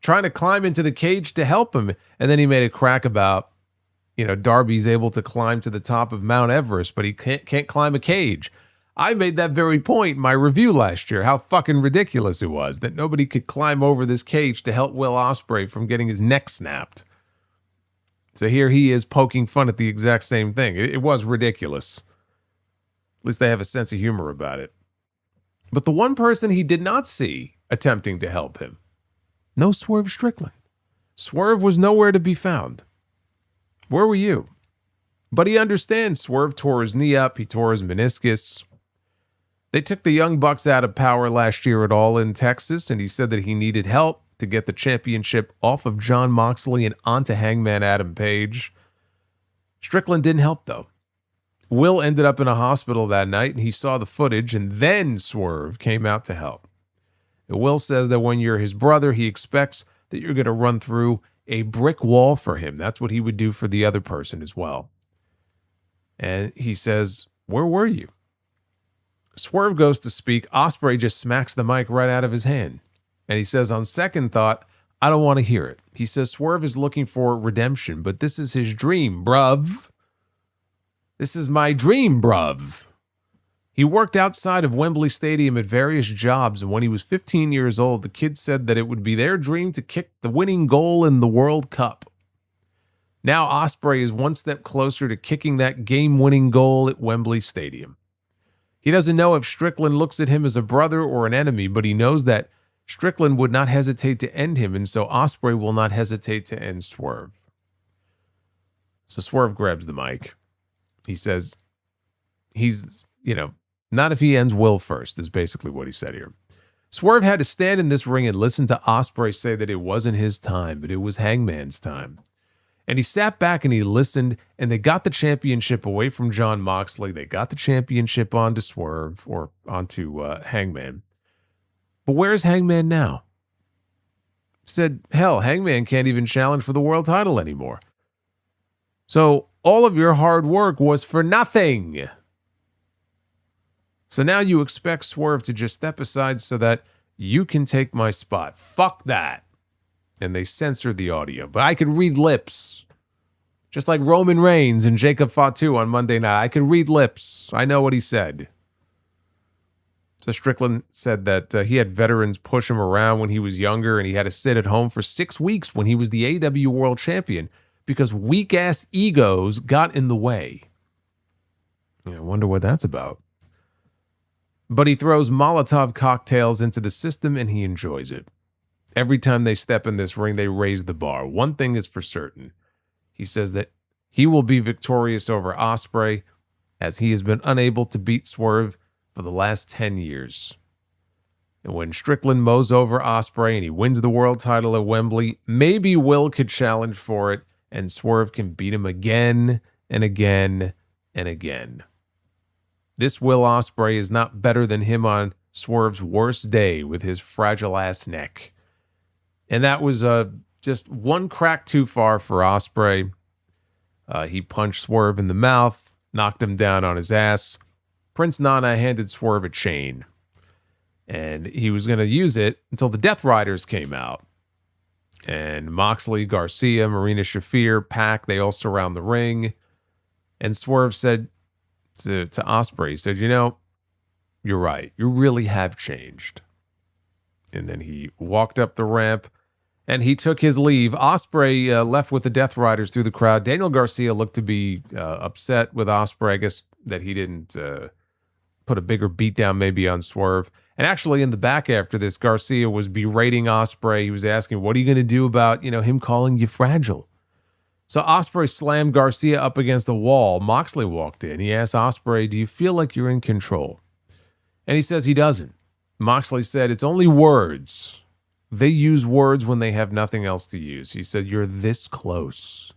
trying to climb into the cage to help him. And then he made a crack about, Darby's able to climb to the top of Mount Everest, but he can't climb a cage. I made that very point in my review last year, how fucking ridiculous it was that nobody could climb over this cage to help Will Ospreay from getting his neck snapped. So here he is poking fun at the exact same thing. It was ridiculous. At least they have a sense of humor about it. But the one person he did not see attempting to help him, no Swerve Strickland. Swerve was nowhere to be found. Where were you? But he understands Swerve tore his knee up. He tore his meniscus. They took the Young Bucks out of power last year at All in Texas, and he said that he needed help to get the championship off of Jon Moxley and onto Hangman Adam Page. Strickland didn't help, though. Will ended up in a hospital that night, and he saw the footage, and then Swerve came out to help. And Will says that when you're his brother, he expects that you're going to run through a brick wall for him. That's what he would do for the other person as well. And he says, "Where were you?" Swerve goes to speak. Ospreay just smacks the mic right out of his hand. And he says, on second thought, I don't want to hear it. He says Swerve is looking for redemption, but this is his dream, bruv. This is my dream, bruv. He worked outside of Wembley Stadium at various jobs, and when he was 15 years old, the kids said that it would be their dream to kick the winning goal in the World Cup. Now Ospreay is one step closer to kicking that game-winning goal at Wembley Stadium. He doesn't know if Strickland looks at him as a brother or an enemy, but he knows that Strickland would not hesitate to end him, and so Ospreay will not hesitate to end Swerve. So Swerve grabs the mic. He says he's, not if he ends Will first, is basically what he said here. Swerve had to stand in this ring and listen to Ospreay say that it wasn't his time, but it was Hangman's time. And he sat back and he listened, and they got the championship away from Jon Moxley. They got the championship onto Swerve, or onto Hangman. But where's Hangman now? Said, hell, Hangman can't even challenge for the world title anymore. So all of your hard work was for nothing. So now you expect Swerve to just step aside so that you can take my spot. Fuck that. And they censored the audio. But I could read lips. Just like Roman Reigns and Jacob Fatu on Monday night. I could read lips. I know what he said. So Strickland said that he had veterans push him around when he was younger, and he had to sit at home for 6 weeks when he was the AEW World Champion because weak-ass egos got in the way. I wonder what that's about. But he throws Molotov cocktails into the system, and he enjoys it. Every time they step in this ring, they raise the bar. One thing is for certain. He says that he will be victorious over Ospreay, as he has been unable to beat Swerve for the last 10 years. And when Strickland mows over Ospreay and he wins the world title at Wembley, maybe Will could challenge for it, and Swerve can beat him again and again and again. This Will Ospreay is not better than him on Swerve's worst day with his fragile-ass neck. And that was just one crack too far for Ospreay. He punched Swerve in the mouth, knocked him down on his ass. Prince Nana handed Swerve a chain. And he was going to use it until the Death Riders came out. And Moxley, Garcia, Marina Shafir, Pac, they all surround the ring. And Swerve said to Ospreay, he said, you're right. You really have changed. And then he walked up the ramp and he took his leave. Ospreay left with the Death Riders through the crowd. Daniel Garcia looked to be upset with Ospreay. I guess that he didn't put a bigger beatdown maybe on Swerve. And actually in the back after this, Garcia was berating Ospreay. He was asking, what are you going to do about, him calling you fragile? So Ospreay slammed Garcia up against the wall. Moxley walked in. He asked Ospreay, do you feel like you're in control? And he says he doesn't. Moxley said, it's only words. They use words when they have nothing else to use. He said, you're this close.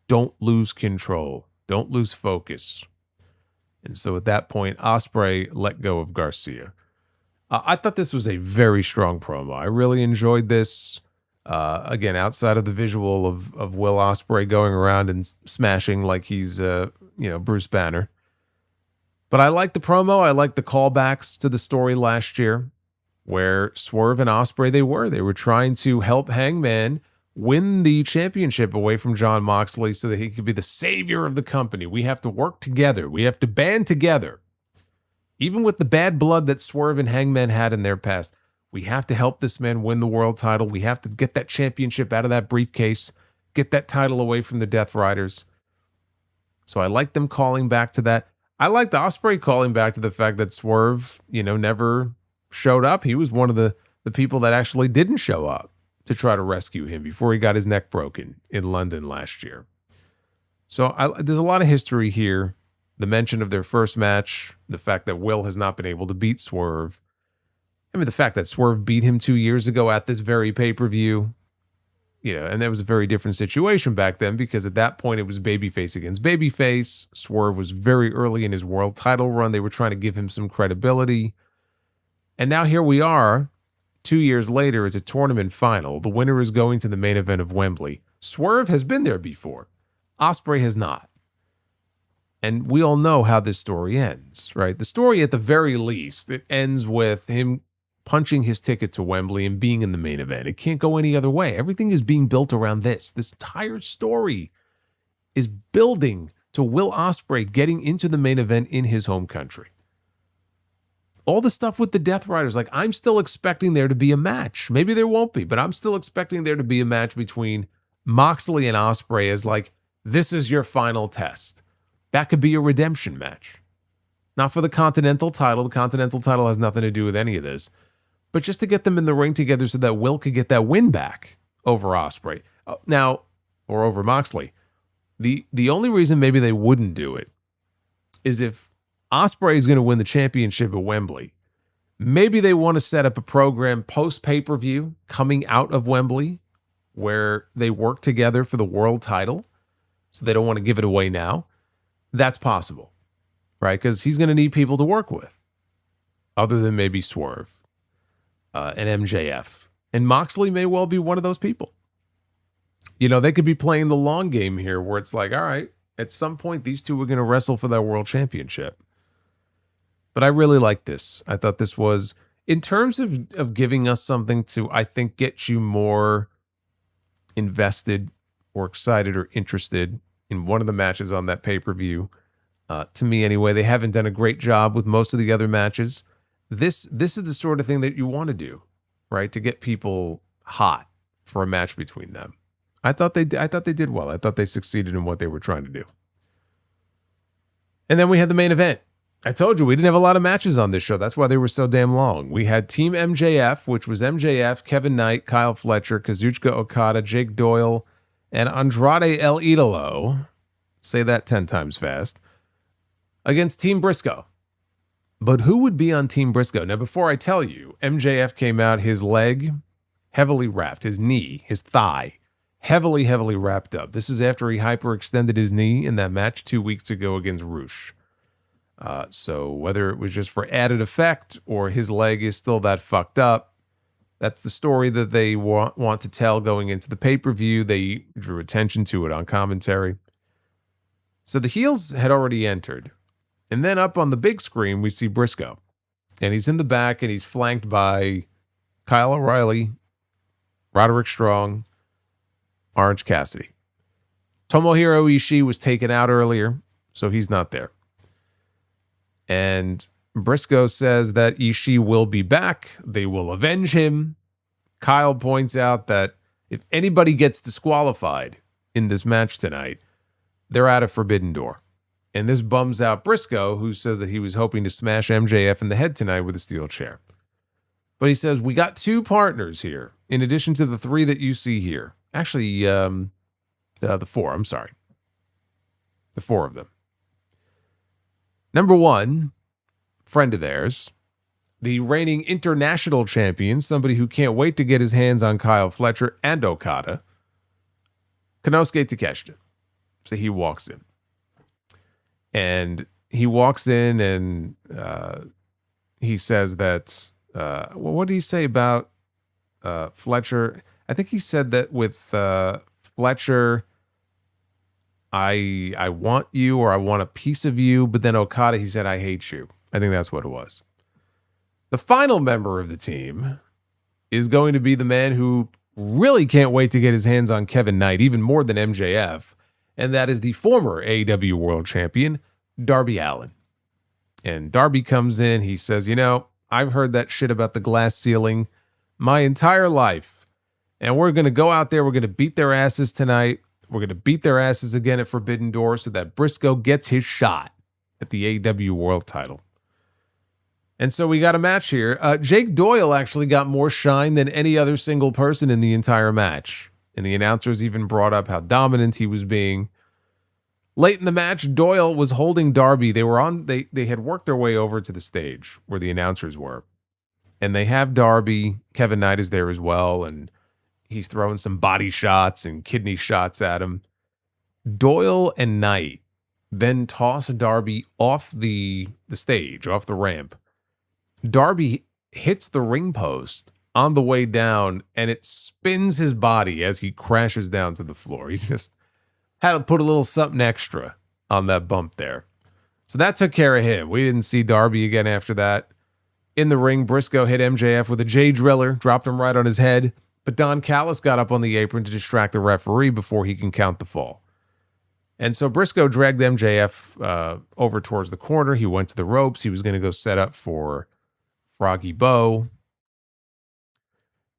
Don't lose control. Don't lose focus. And so at that point, Ospreay let go of Garcia. I thought this was a very strong promo. I really enjoyed this. Again, outside of the visual of Will Ospreay going around and smashing like he's, Bruce Banner. But I like the promo. I like the callbacks to the story last year where Swerve and Ospreay, they were trying to help Hangman win the championship away from Jon Moxley so that he could be the savior of the company. We have to work together. We have to band together. Even with the bad blood that Swerve and Hangman had in their past, we have to help this man win the world title. We have to get that championship out of that briefcase, get that title away from the Death Riders. So I like them calling back to that. I liked Ospreay calling back to the fact that Swerve, never showed up. He was one of the people that actually didn't show up to try to rescue him before he got his neck broken in London last year. So there's a lot of history here. The mention of their first match, the fact that Will has not been able to beat Swerve. I mean, the fact that Swerve beat him 2 years ago at this very pay-per-view. and that was a very different situation back then because at that point it was babyface against babyface. Swerve was very early in his world title run. They were trying to give him some credibility. And now here we are, 2 years later, it's a tournament final. The winner is going to the main event of Wembley. Swerve has been there before. Ospreay has not. And we all know how this story ends, right? The story, at the very least, it ends with him punching his ticket to Wembley and being in the main event. It can't go any other way. Everything is being built around this. This entire story is building to Will Ospreay getting into the main event in his home country. All the stuff with the Death Riders, like I'm still expecting there to be a match. Maybe there won't be, but I'm still expecting there to be a match between Moxley and Ospreay as like, this is your final test. That could be a redemption match. Not for the Continental title. The Continental title has nothing to do with any of this. But just to get them in the ring together so that Will could get that win back over Ospreay. Now, or over Moxley. The only reason maybe they wouldn't do it is if Ospreay is going to win the championship at Wembley. Maybe they want to set up a program post-pay-per-view coming out of Wembley where they work together for the world title. So they don't want to give it away now. That's possible, right? Because he's going to need people to work with other than maybe Swerve and MJF. And Moxley may well be one of those people. They could be playing the long game here where it's like, all right, at some point, these two are going to wrestle for that world championship. But I really like this. I thought this was, in terms of giving us something to, I think, get you more invested or excited or interested in one of the matches on that pay-per-view. To me, anyway, they haven't done a great job with most of the other matches. This is the sort of thing that you want to do, right? To get people hot for a match between them. I thought they did well. I thought they succeeded in what they were trying to do. And then we had the main event. I told you we didn't have a lot of matches on this show. That's why they were so damn long. We had Team MJF, which was MJF, Kevin Knight, Kyle Fletcher, Kazuchika Okada, Jake Doyle, and Andrade El Idolo. Say that 10 times fast. Against Team Briscoe. But who would be on Team Briscoe? Now, before I tell you, MJF came out, his leg heavily wrapped, his knee, his thigh, heavily wrapped up. This is after he hyperextended his knee in that match 2 weeks ago against Roosh. So whether it was just for added effect or his leg is still that fucked up, that's the story that they want to tell going into the pay-per-view. They drew attention to it on commentary. So the heels had already entered. And then up on the big screen, we see Briscoe. And he's in the back, and he's flanked by Kyle O'Reilly, Roderick Strong, Orange Cassidy. Tomohiro Ishii was taken out earlier, so he's not there. And Briscoe says that Ishii will be back. They will avenge him. Kyle points out that if anybody gets disqualified in this match tonight, they're out of Forbidden Door. And this bums out Briscoe, who says that he was hoping to smash MJF in the head tonight with a steel chair. But he says, we got two partners here, in addition to the three that you see here. Actually, the four, I'm sorry. The four of them. Number one, friend of theirs, the reigning international champion, somebody who can't wait to get his hands on Kyle Fletcher and Okada, Konosuke Takeshita. So he walks in. And he walks in and he says that, what did he say about Fletcher? I think he said that with Fletcher, I want you or I want a piece of you. But then Okada, he said, I hate you. I think that's what it was. The final member of the team is going to be the man who really can't wait to get his hands on Kevin Knight, even more than MJF. And that is the former AEW World Champion, Darby Allin. And Darby comes in, he says, I've heard that shit about the glass ceiling my entire life. And we're going to go out there, we're going to beat their asses tonight. We're going to beat their asses again at Forbidden Door so that Briscoe gets his shot at the AEW World title. And so we got a match here. Jake Doyle actually got more shine than any other single person in the entire match. And the announcers even brought up how dominant he was being. Late in the match, Doyle was holding Darby. They had worked their way over to the stage where the announcers were. And they have Darby. Kevin Knight is there as well. And He's throwing some body shots and kidney shots at him. Doyle and Knight then toss Darby off the stage, off the ramp. Darby hits the ring post on the way down, and it spins his body as he crashes down to the floor. He just had to put a little something extra on that bump there. So that took care of him. We didn't see Darby again after that. In the ring, Briscoe hit MJF with a J Driller, dropped him right on his head, but Don Callis got up on the apron to distract the referee before he can count the fall. And so Briscoe dragged MJF over towards the corner. He went to the ropes. He was going to go set up for Froggy Bow.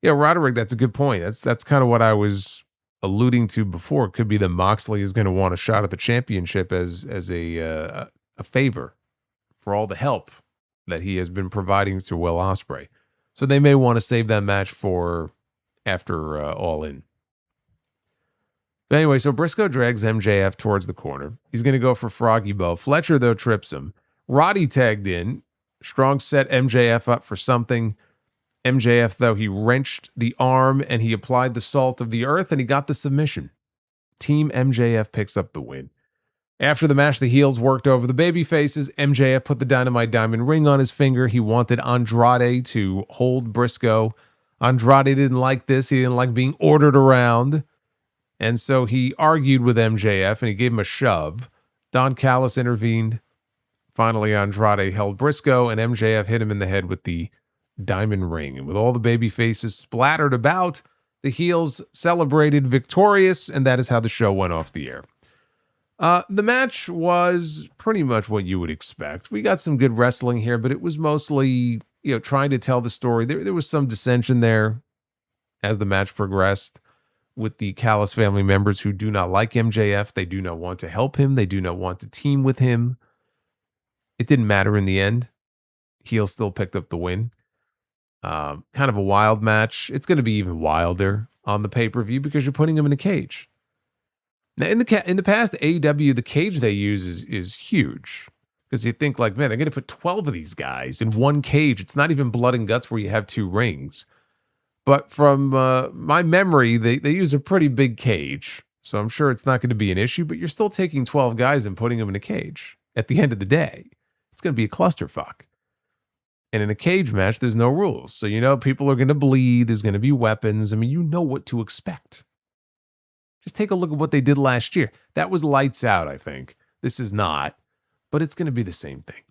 Yeah, Roderick, that's a good point. That's kind of what I was alluding to before. It could be that Moxley is going to want a shot at the championship as a favor for all the help that he has been providing to Will Ospreay. So they may want to save that match for after All In. But anyway, so Briscoe drags MJF towards the corner. He's going to go for Froggy Bow. Fletcher, though, trips him. Roddy tagged in. Strong set MJF up for something. MJF, though, he wrenched the arm and he applied the salt of the earth and he got the submission. Team MJF picks up the win. After the match, the heels worked over the baby faces. MJF put the Dynamite Diamond ring on his finger. He wanted Andrade to hold Briscoe. Andrade didn't like this. He didn't like being ordered around. And so he argued with MJF and he gave him a shove. Don Callis intervened. Finally, Andrade held Briscoe and MJF hit him in the head with the diamond ring. And with all the baby faces splattered about, the heels celebrated victorious, and that is how the show went off the air. The match was pretty much what you would expect. We got some good wrestling here, but it was mostly, trying to tell the story. There was some dissension there as the match progressed with the Callis family members who do not like MJF. They do not want to help him. They do not want to team with him. It didn't matter in the end. Heel still picked up the win. Kind of a wild match. It's going to be even wilder on the pay-per-view because you're putting him in a cage. Now, in the past, AEW, the cage they use is huge. Because you think like, man, they're going to put 12 of these guys in one cage. It's not even blood and guts where you have two rings. But from my memory, they use a pretty big cage. So I'm sure it's not going to be an issue, but you're still taking 12 guys and putting them in a cage. At the end of the day, it's going to be a clusterfuck. And in a cage match, there's no rules. So, people are going to bleed. There's going to be weapons. I mean, you know what to expect. Just take a look at what they did last year. That was lights out, I think. This is not, but it's going to be the same thing.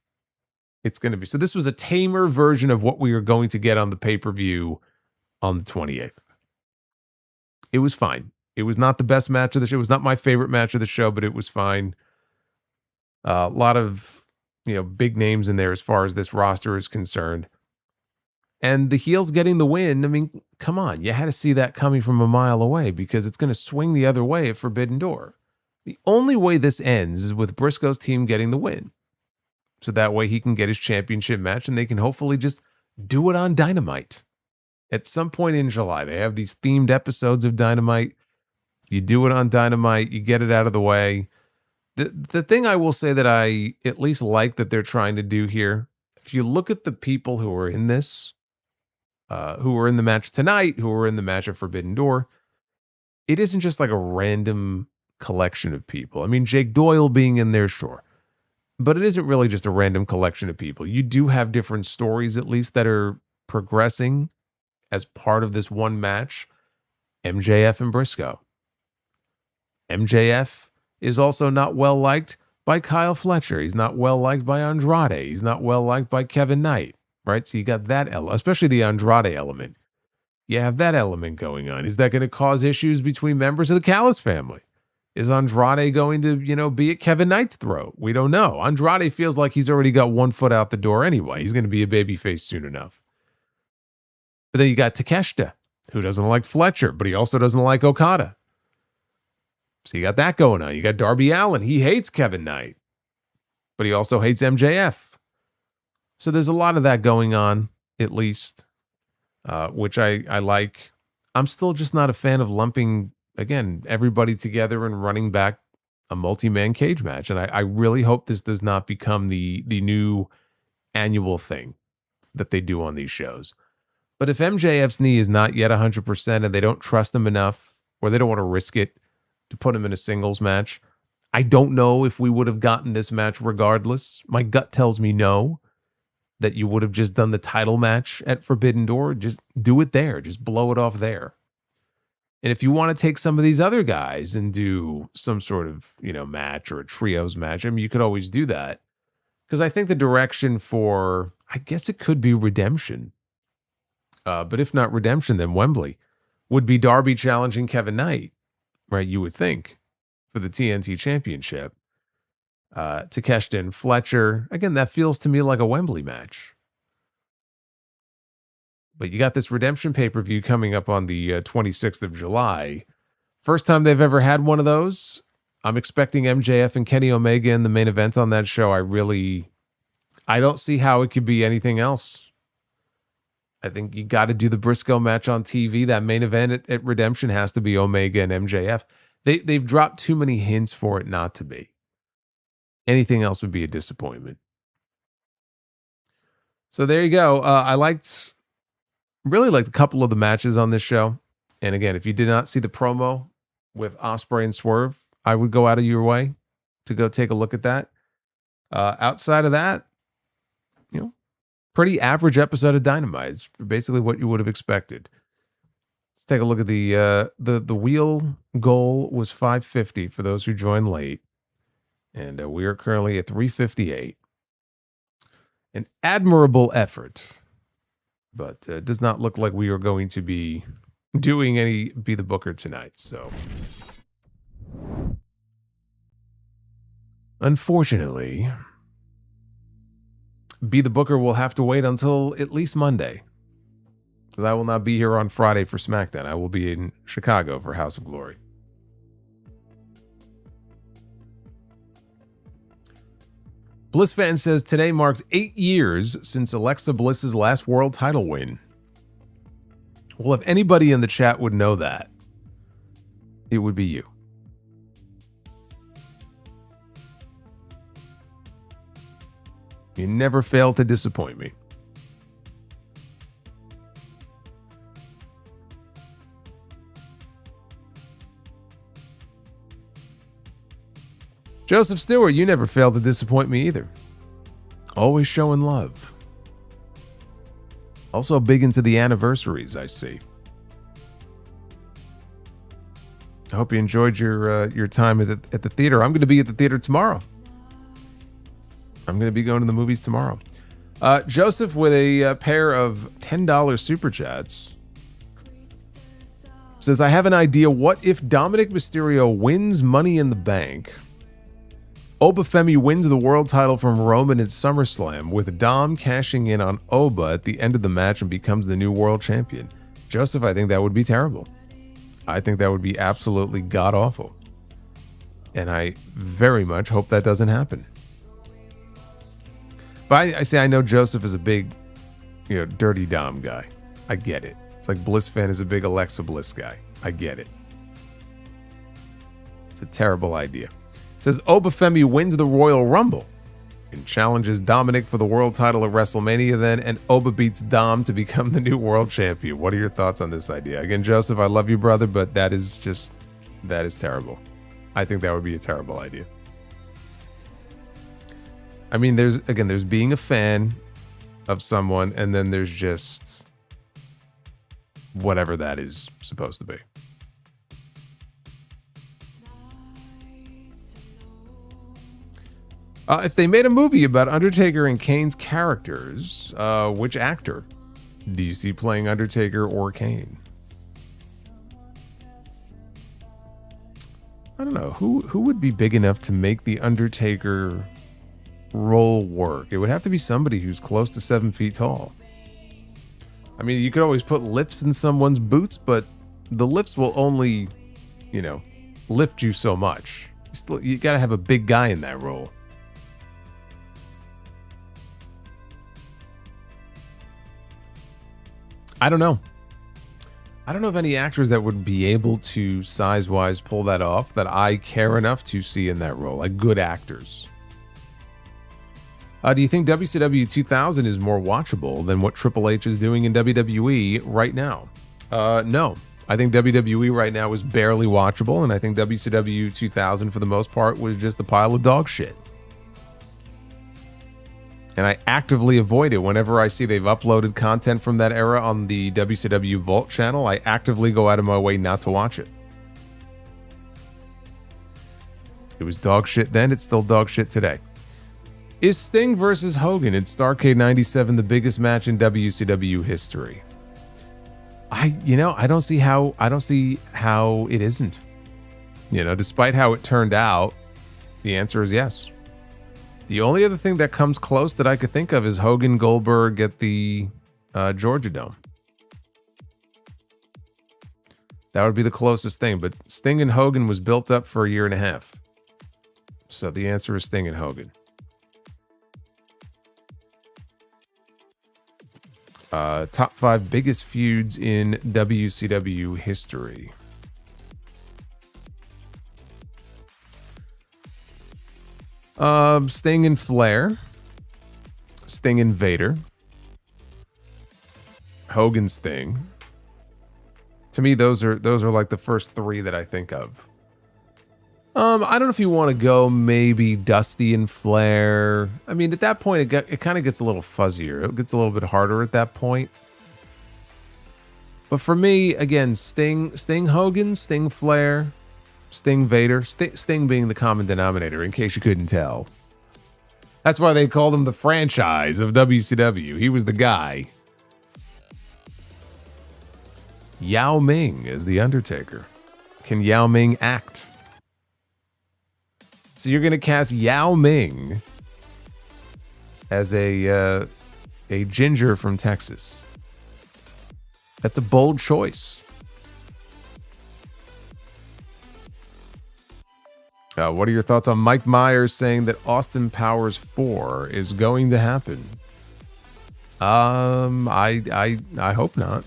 It's going to be. So this was a tamer version of what we are going to get on the pay-per-view on the 28th. It was fine. It was not the best match of the show. It was not my favorite match of the show, but it was fine. A lot of, big names in there as far as this roster is concerned. And the heels getting the win, I mean, come on. You had to see that coming from a mile away because it's going to swing the other way at Forbidden Door. The only way this ends is with Briscoe's team getting the win. So that way he can get his championship match and they can hopefully just do it on Dynamite. At some point in July, they have these themed episodes of Dynamite. You do it on Dynamite, you get it out of the way. The thing I will say that I at least like that they're trying to do here, if you look at the people who are in this, who were in the match tonight, who were in the match at Forbidden Door, it isn't just like a random collection of people. I mean, Jake Doyle being in there, sure. But it isn't really just a random collection of people. You do have different stories, at least, that are progressing as part of this one match. MJF and Briscoe. MJF is also not well liked by Kyle Fletcher. He's not well liked by Andrade. He's not well liked by Kevin Knight, right? So you got that element, especially the Andrade element. You have that element going on. Is that going to cause issues between members of the Callis family? Is Andrade going to, be at Kevin Knight's throat? We don't know. Andrade feels like he's already got one foot out the door anyway. He's going to be a babyface soon enough. But then you got Takeshita, who doesn't like Fletcher, but he also doesn't like Okada. So you got that going on. You got Darby Allin. He hates Kevin Knight, but he also hates MJF. So there's a lot of that going on, at least, which I like. I'm still just not a fan of lumping, again, everybody together and running back a multi-man cage match. And I really hope this does not become the new annual thing that they do on these shows. But if MJF's knee is not yet 100% and they don't trust him enough, or they don't want to risk it to put him in a singles match, I don't know if we would have gotten this match regardless. My gut tells me no, that you would have just done the title match at Forbidden Door. Just do it there. Just blow it off there. And if you want to take some of these other guys and do some sort of, match or a trios match, I mean, you could always do that. Because I think the direction for, I guess it could be Redemption. But if not Redemption, then Wembley would be Darby challenging Kevin Knight, right? You would think, for the TNT Championship. Takeshita and Fletcher. Again, that feels to me like a Wembley match. But you got this Redemption pay-per-view coming up on the 26th of July. First time they've ever had one of those. I'm expecting MJF and Kenny Omega in the main event on that show. I don't see how it could be anything else. I think you got to do the Briscoe match on TV. That main event at Redemption has to be Omega and MJF. They've dropped too many hints for it not to be. Anything else would be a disappointment. So there you go. I really liked a couple of the matches on this show. And again, if you did not see the promo with Ospreay and Swerve, I would go out of your way to go take a look at that. Outside of that, pretty average episode of Dynamite. It's basically what you would have expected. Let's take a look at the wheel goal was 550 for those who joined late. And we are currently at 358. An admirable effort, but it does not look like we are going to be doing any Be the Booker tonight. So, unfortunately, Be the Booker will have to wait until at least Monday, because I will not be here on Friday for SmackDown. I will be in Chicago for House of Glory. BlissFan says today marks 8 years since Alexa Bliss's last world title win. Well, if anybody in the chat would know that, it would be you. You never fail to disappoint me. Joseph Stewart, you never fail to disappoint me either. Always showing love. Also big into the anniversaries, I see. I hope you enjoyed your time at the theater. I'm going to be at the theater tomorrow. I'm going to be going to the movies tomorrow. Joseph with a pair of $10 super chats says, I have an idea. What if Dominic Mysterio wins Money in the Bank? Obafemi wins the world title from Roman at SummerSlam, with Dom cashing in on Oba at the end of the match and becomes the new world champion. Joseph, I think that would be terrible. I think that would be absolutely god-awful. And I very much hope that doesn't happen. But I know Joseph is a big, Dirty Dom guy. I get it. It's like BlissFan is a big Alexa Bliss guy. I get it. It's a terrible idea. It says Obafemi wins the Royal Rumble and challenges Dominic for the world title at WrestleMania then, and Oba beats Dom to become the new world champion. What are your thoughts on this idea? Again, Joseph, I love you, brother, but that is terrible. I think that would be a terrible idea. I mean, there's being a fan of someone, and then there's just whatever that is supposed to be. If they made a movie about Undertaker and Kane's characters, which actor do you see playing Undertaker or Kane? I don't know. Who would be big enough to make the Undertaker role work? It would have to be somebody who's close to 7 feet tall. I mean, you could always put lifts in someone's boots, but the lifts will only, lift you so much. You got to have a big guy in that role. I don't know. I don't know of any actors that would be able to size-wise pull that off that I care enough to see in that role, like good actors. Do you think WCW 2000 is more watchable than what Triple H is doing in WWE right now? No. I think WWE right now is barely watchable, and I think WCW 2000 for the most part was just a pile of dog shit. And I actively avoid it whenever I see they've uploaded content from that era on the WCW Vault channel. I actively go out of my way not to watch it. It was dog shit then, it's still dog shit today. Is Sting versus Hogan in Starrcade 97 the biggest match in WCW history? I don't see how it isn't. Despite how it turned out, the answer is yes. The only other thing that comes close that I could think of is Hogan Goldberg at the Georgia Dome. That would be the closest thing, but Sting and Hogan was built up for a year and a half. So the answer is Sting and Hogan. Top 5 biggest feuds in WCW history. Sting and Flair, Sting and Vader, Hogan Sting. To me, those are like the first 3 that I think of. I don't know if you want to go maybe Dusty and Flair. I mean, at that point, it kind of gets a little fuzzier. It gets a little bit harder at that point. But for me, again, Sting Hogan, Sting Flair, Sting Vader, Sting being the common denominator, in case you couldn't tell. That's why they called him the franchise of WCW. He was the guy. Yao Ming is the Undertaker. Can Yao Ming act? So you're going to cast Yao Ming as a ginger from Texas. That's a bold choice. What are your thoughts on Mike Myers saying that Austin Powers 4 is going to happen? I hope not.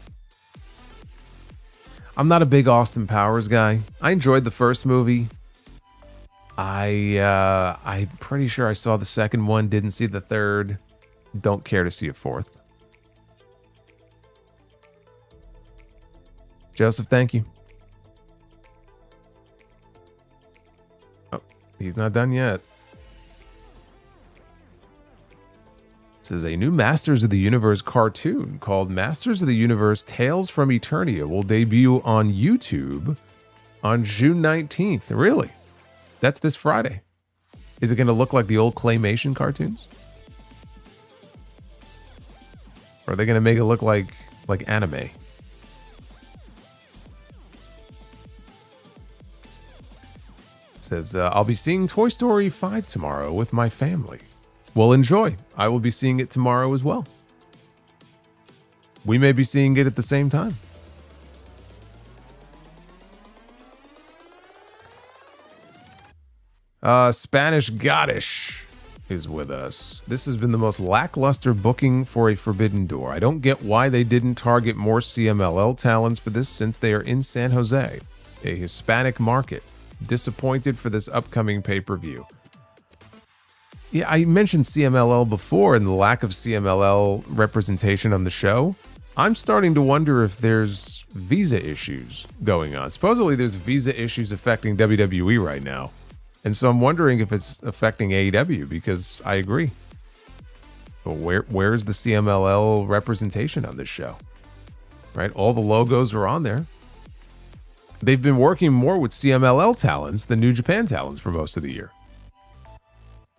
I'm not a big Austin Powers guy. I enjoyed the first movie. I'm pretty sure I saw the second one, didn't see the third. Don't care to see a fourth. Joseph, thank you. Oh, he's not done yet. It says a new Masters of the Universe cartoon called Masters of the Universe Tales from Eternia will debut on YouTube on June 19th. Really? That's this Friday. Is it going to look like the old claymation cartoons? Or are they going to make it look like anime? It says, I'll be seeing Toy Story 5 tomorrow with my family. Well, enjoy. I will be seeing it tomorrow as well. We may be seeing it at the same time. Spanish Goddish is with us. This has been the most lackluster booking for a Forbidden Door. I don't get why they didn't target more CMLL talents for this since they are in San Jose, a Hispanic market. Disappointed for this upcoming pay-per-view. Yeah, I mentioned CMLL before and the lack of CMLL representation on the show. I'm starting to wonder if there's visa issues going on. Supposedly there's visa issues affecting WWE right now. And so I'm wondering if it's affecting AEW, because I agree. But where's the CMLL representation on this show? Right? All the logos are on there. They've been working more with CMLL talents than New Japan talents for most of the year.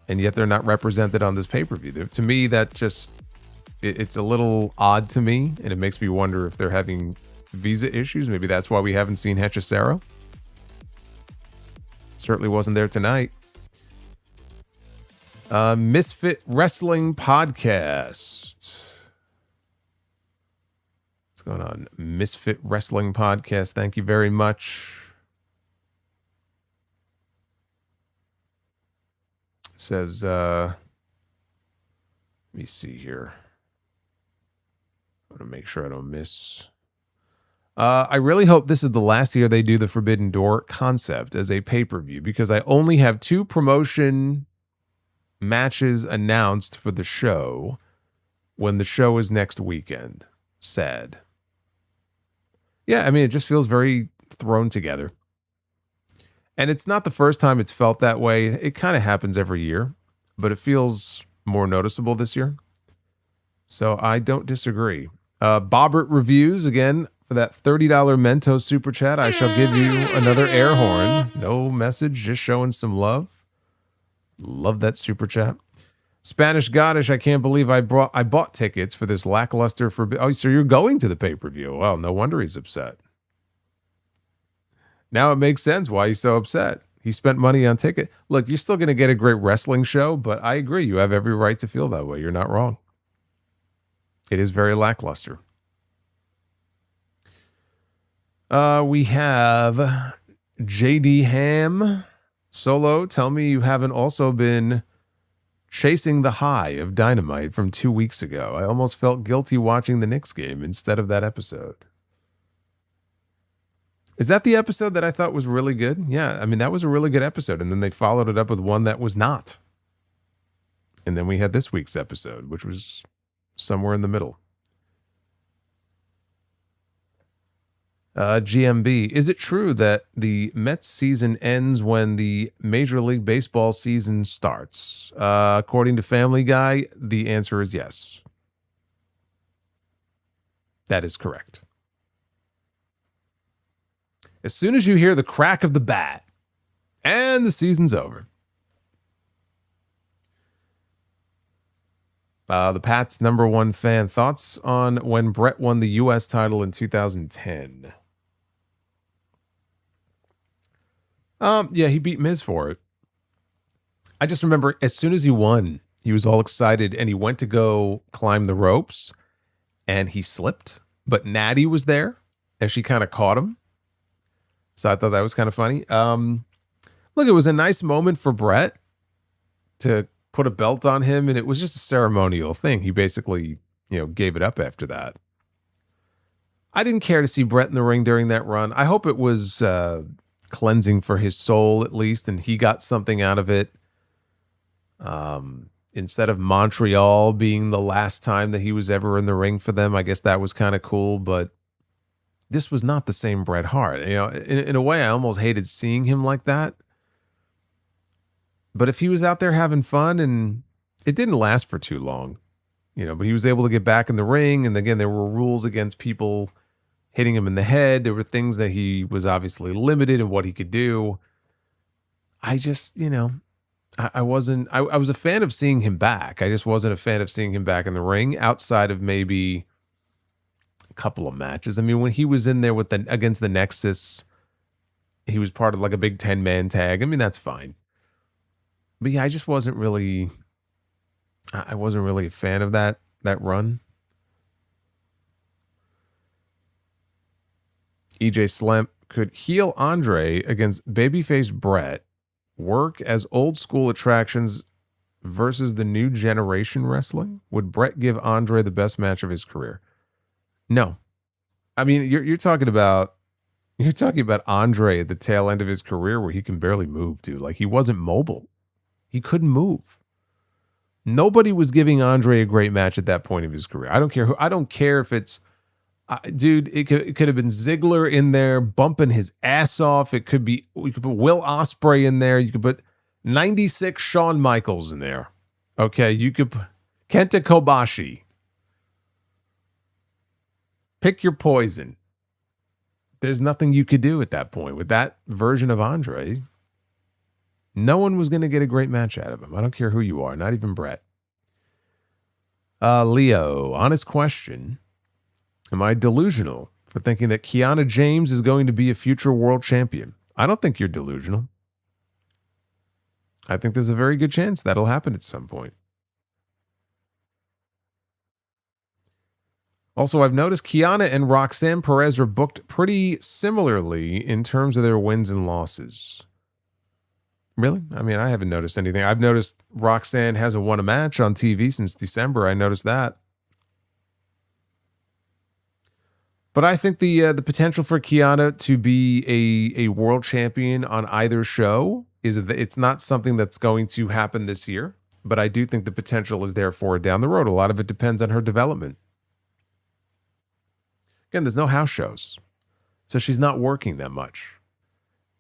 And yet they're not represented on this pay-per-view. To me, that just, it's a little odd to me, and it makes me wonder if they're having visa issues. Maybe that's why we haven't seen Hechicero. Certainly wasn't there tonight. Misfit Wrestling Podcast. What's going on? Misfit Wrestling Podcast. Thank you very much. Says, let me see here. I want to make sure I don't miss. I really hope this is the last year they do the Forbidden Door concept as a pay-per-view, because I only have 2 promotion matches announced for the show when the show is next weekend. Sad. Yeah, I mean, it just feels very thrown together. And it's not the first time it's felt that way. It kind of happens every year, but it feels more noticeable this year. So I don't disagree. Bobbert Reviews, again, for that $30 Mentos Super Chat, I shall give you another air horn. No message, just showing some love. Love that Super Chat. Spanish Goddess, I can't believe I bought tickets for this lackluster for... Oh, so you're going to the pay-per-view. Well, no wonder he's upset. Now it makes sense why he's so upset. He spent money on ticket. Look, you're still going to get a great wrestling show, but I agree. You have every right to feel that way. You're not wrong. It is very lackluster. We have JD Ham. Solo, tell me you haven't also been chasing the high of Dynamite from 2 weeks ago. I almost felt guilty watching the Knicks game instead of that episode. Is that the episode that I thought was really good? Yeah, I mean, that was a really good episode. And then they followed it up with one that was not. And then we had this week's episode, which was somewhere in the middle. GMB, is it true that the Mets season ends when the Major League Baseball season starts? According to Family Guy, the answer is yes. That is correct. As soon as you hear the crack of the bat, and the season's over. The Pat's #1 fan. Thoughts on when Brett won the U.S. title in 2010? Yeah, he beat Miz for it. I just remember as soon as he won, he was all excited and he went to go climb the ropes and he slipped, but Natty was there and she kind of caught him. So I thought that was kind of funny. Look, it was a nice moment for Brett to put a belt on him, and it was just a ceremonial thing. He basically, gave it up after that. I didn't care to see Brett in the ring during that run. I hope it was cleansing for his soul at least, and he got something out of it. Instead of Montreal being the last time that he was ever in the ring for them, I guess that was kind of cool, but this was not the same Bret Hart. In a way, I almost hated seeing him like that. But if he was out there having fun, and it didn't last for too long, but he was able to get back in the ring. And again, there were rules against people hitting him in the head. There were things that he was obviously limited in what he could do. I just, I was a fan of seeing him back. I just wasn't a fan of seeing him back in the ring outside of maybe couple of matches. I mean, when he was in there against the Nexus, he was part of like a big 10-man tag. I mean, that's fine. But yeah, I just wasn't really a fan of that run. EJ Slemp, could heel Andre against babyface Brett work as old school attractions versus the new generation wrestling? Would Brett give Andre the best match of his career? No. I mean, you're talking about Andre at the tail end of his career where he can barely move, dude. Like, he wasn't mobile. He couldn't move. Nobody was giving Andre a great match at that point of his career. I don't care if it's dude, it could have been Ziggler in there bumping his ass off. We could put Will Ospreay in there. You could put 96 Shawn Michaels in there. Okay, you could put Kenta Kobashi. Pick your poison. There's nothing you could do at that point. With that version of Andre, no one was going to get a great match out of him. I don't care who you are, not even Brett. Leo, honest question. Am I delusional for thinking that Kiana James is going to be a future world champion? I don't think you're delusional. I think there's a very good chance that'll happen at some point. Also, I've noticed Kiana and Roxanne Perez are booked pretty similarly in terms of their wins and losses. Really? I mean, I haven't noticed anything. I've noticed Roxanne hasn't won a match on TV since December. I noticed that. But I think the potential for Kiana to be a world champion on either show is that it's not something that's going to happen this year. but I do think the potential is there for her down the road. A lot of it depends on her development. Again, there's no house shows, so she's not working that much.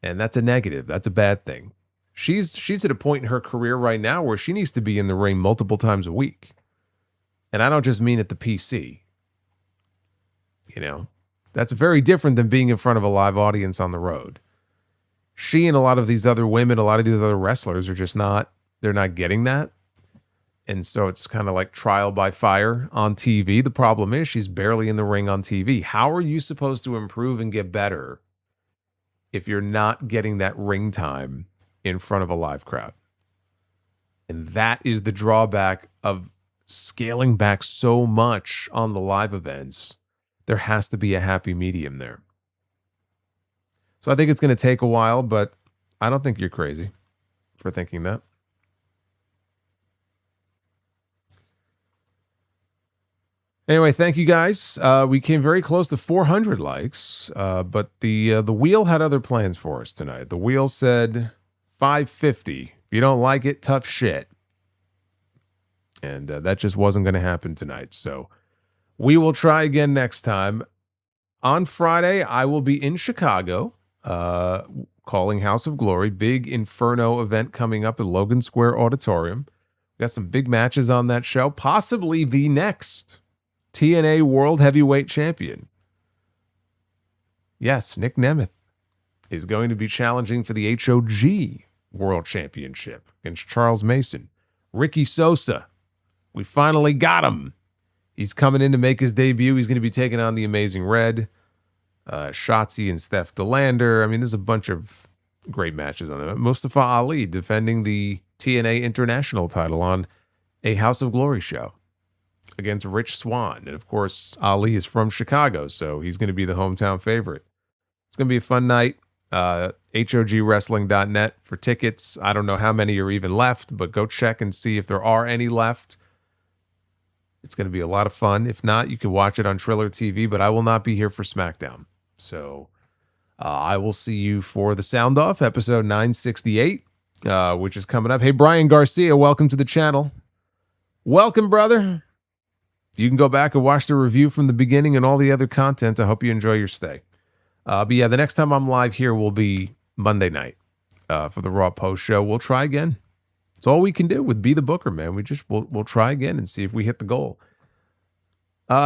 And that's a negative. That's a bad thing. She's at a point in her career right now where she needs to be in the ring multiple times a week. And I don't just mean at the PC. You know, that's very different than being in front of a live audience on the road. She and a lot of these other women, a lot of these other wrestlers are just not, they're not getting that. And so it's kind of like trial by fire on TV. The problem is she's barely in the ring on TV. How are you supposed to improve and get better if you're not getting that ring time in front of a live crowd? And that is the drawback of scaling back so much on the live events. There has to be a happy medium there. So I think it's going to take a while, but I don't think you're crazy for thinking that. Anyway, thank you guys. We came very close to 400 likes, but the wheel had other plans for us tonight. The wheel said 550. If you don't like it, tough shit. And that just wasn't going to happen tonight. So we will try again next time. On Friday, I will be in Chicago, calling House of Glory. Big Inferno event coming up at Logan Square Auditorium. Got some big matches on that show. Possibly the next TNA World Heavyweight Champion. Yes, Nick Nemeth is going to be challenging for the HOG World Championship against Charles Mason. Ricky Sosa, we finally got him. He's coming in to make his debut. He's going to be taking on the Amazing Red, Shotzi and Steph DeLander. I mean, there's a bunch of great matches on it. Mustafa Ali defending the TNA International title on a House of Glory show against Rich Swann. And of course, Ali is from Chicago, so he's going to be the hometown favorite. It's going to be a fun night. HOGwrestling.net for tickets. I don't know how many are even left, but go check and see if there are any left. It's going to be a lot of fun. If not, you can watch it on Triller TV, but I will not be here for SmackDown. So I will see you for the Sound Off, episode 968, which is coming up. Hey, Brian Garcia, welcome to the channel. Welcome, brother. You can go back and watch the review from the beginning and all the other content. I hope you enjoy your stay. But yeah, the next time I'm live here will be Monday night for the Raw post show. We'll try again. It's all we can do with Be the Booker, man. We'll try again and see if we hit the goal.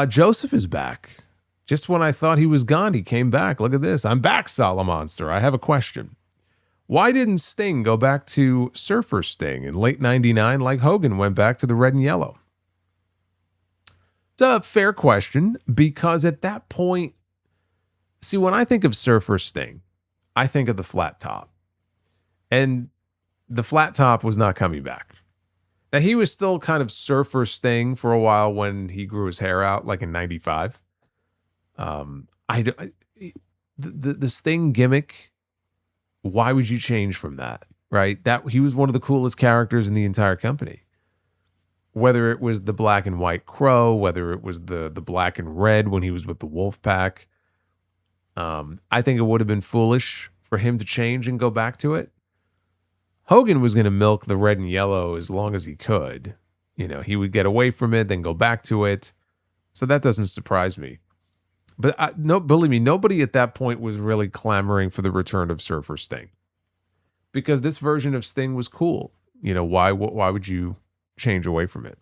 Joseph is back. Just when I thought he was gone, he came back. Look at this. I'm back, Solomonster. I have a question. Why didn't Sting go back to Surfer Sting in late 99 like Hogan went back to the red and yellow? It's a fair question because at that point, see, when I think of Surfer Sting, I think of the flat top. And the flat top was not coming back. Now, he was still kind of Surfer Sting for a while when he grew his hair out, like in 95. The Sting gimmick, why would you change from that, right? That he was one of the coolest characters in the entire company. Whether it was the black and white crow, whether it was the black and red when he was with the Wolfpack, I think it would have been foolish for him to change and go back to it. Hogan was going to milk the red and yellow as long as he could. You know, he would get away from it, then go back to it. So that doesn't surprise me. But no, believe me, nobody at that point was really clamoring for the return of Surfer Sting. Because this version of Sting was cool. You know, why would you change away from it?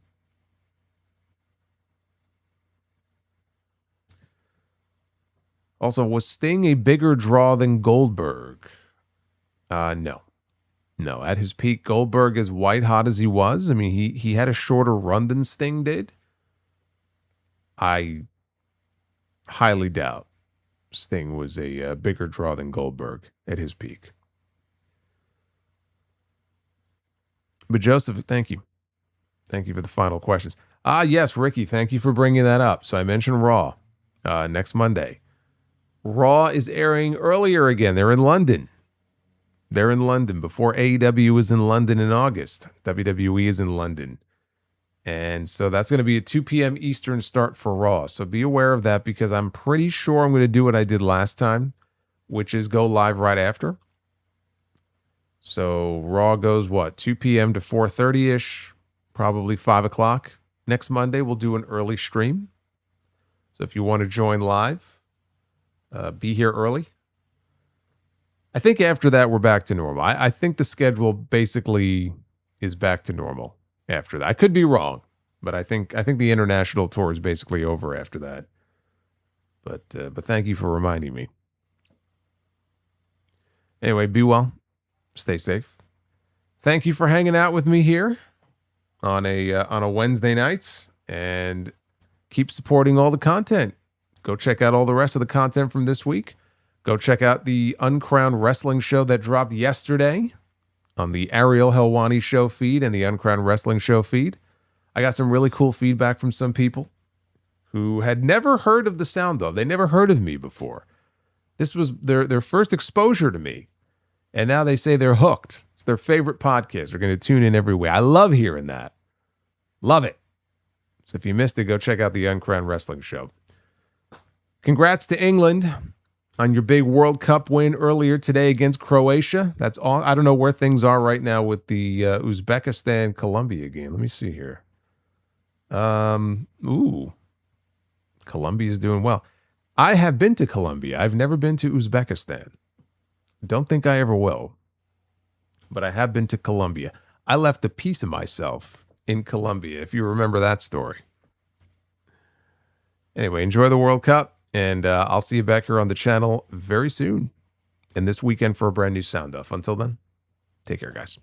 Also, was Sting a bigger draw than Goldberg? No. No, at his peak, Goldberg, as white hot as he was, I mean, he had a shorter run than Sting did. I highly doubt Sting was a bigger draw than Goldberg at his peak. But Joseph, thank you. Thank you for the final questions. Yes, Ricky, thank you for bringing that up. So I mentioned Raw next Monday. Raw is airing earlier again. They're in London. They're in London. Before AEW was in London in August, WWE is in London. And so that's going to be a 2 p.m. Eastern start for Raw. So be aware of that because I'm pretty sure I'm going to do what I did last time, which is go live right after. So Raw goes, 2 p.m. to 4:30-ish. probably 5 o'clock. Next Monday, we'll do an early stream. So if you want to join live, be here early. I think after that, we're back to normal. I think the schedule basically is back to normal after that. I could be wrong, but I think the international tour is basically over after that. But thank you for reminding me. Anyway, be well. Stay safe. Thank you for hanging out with me here on a Wednesday night, and keep supporting all the content. Go check out all the rest of the content from this week. Go check out the Uncrowned Wrestling show that dropped yesterday on the Ariel Helwani show feed and the Uncrowned Wrestling show feed. I got some really cool feedback from some people who had never heard of the Sound Off. They never heard of me before. This was their first exposure to me. And now they say they're hooked. It's their favorite podcast. They're going to tune in every week. I love hearing that. Love it. So if you missed it, go check out the Uncrowned Wrestling show. Congrats to England on your big World Cup win earlier today against Croatia. That's all. I don't know where things are right now with the Uzbekistan-Colombia game. Let me see here. Colombia is doing well. I have been to Colombia. I've never been to Uzbekistan. Don't think I ever will. But I have been to Colombia. I left a piece of myself in Colombia, if you remember that story. Anyway, enjoy the World Cup, and I'll see you back here on the channel very soon and this weekend for a brand new Sound Off. Until then, take care, guys.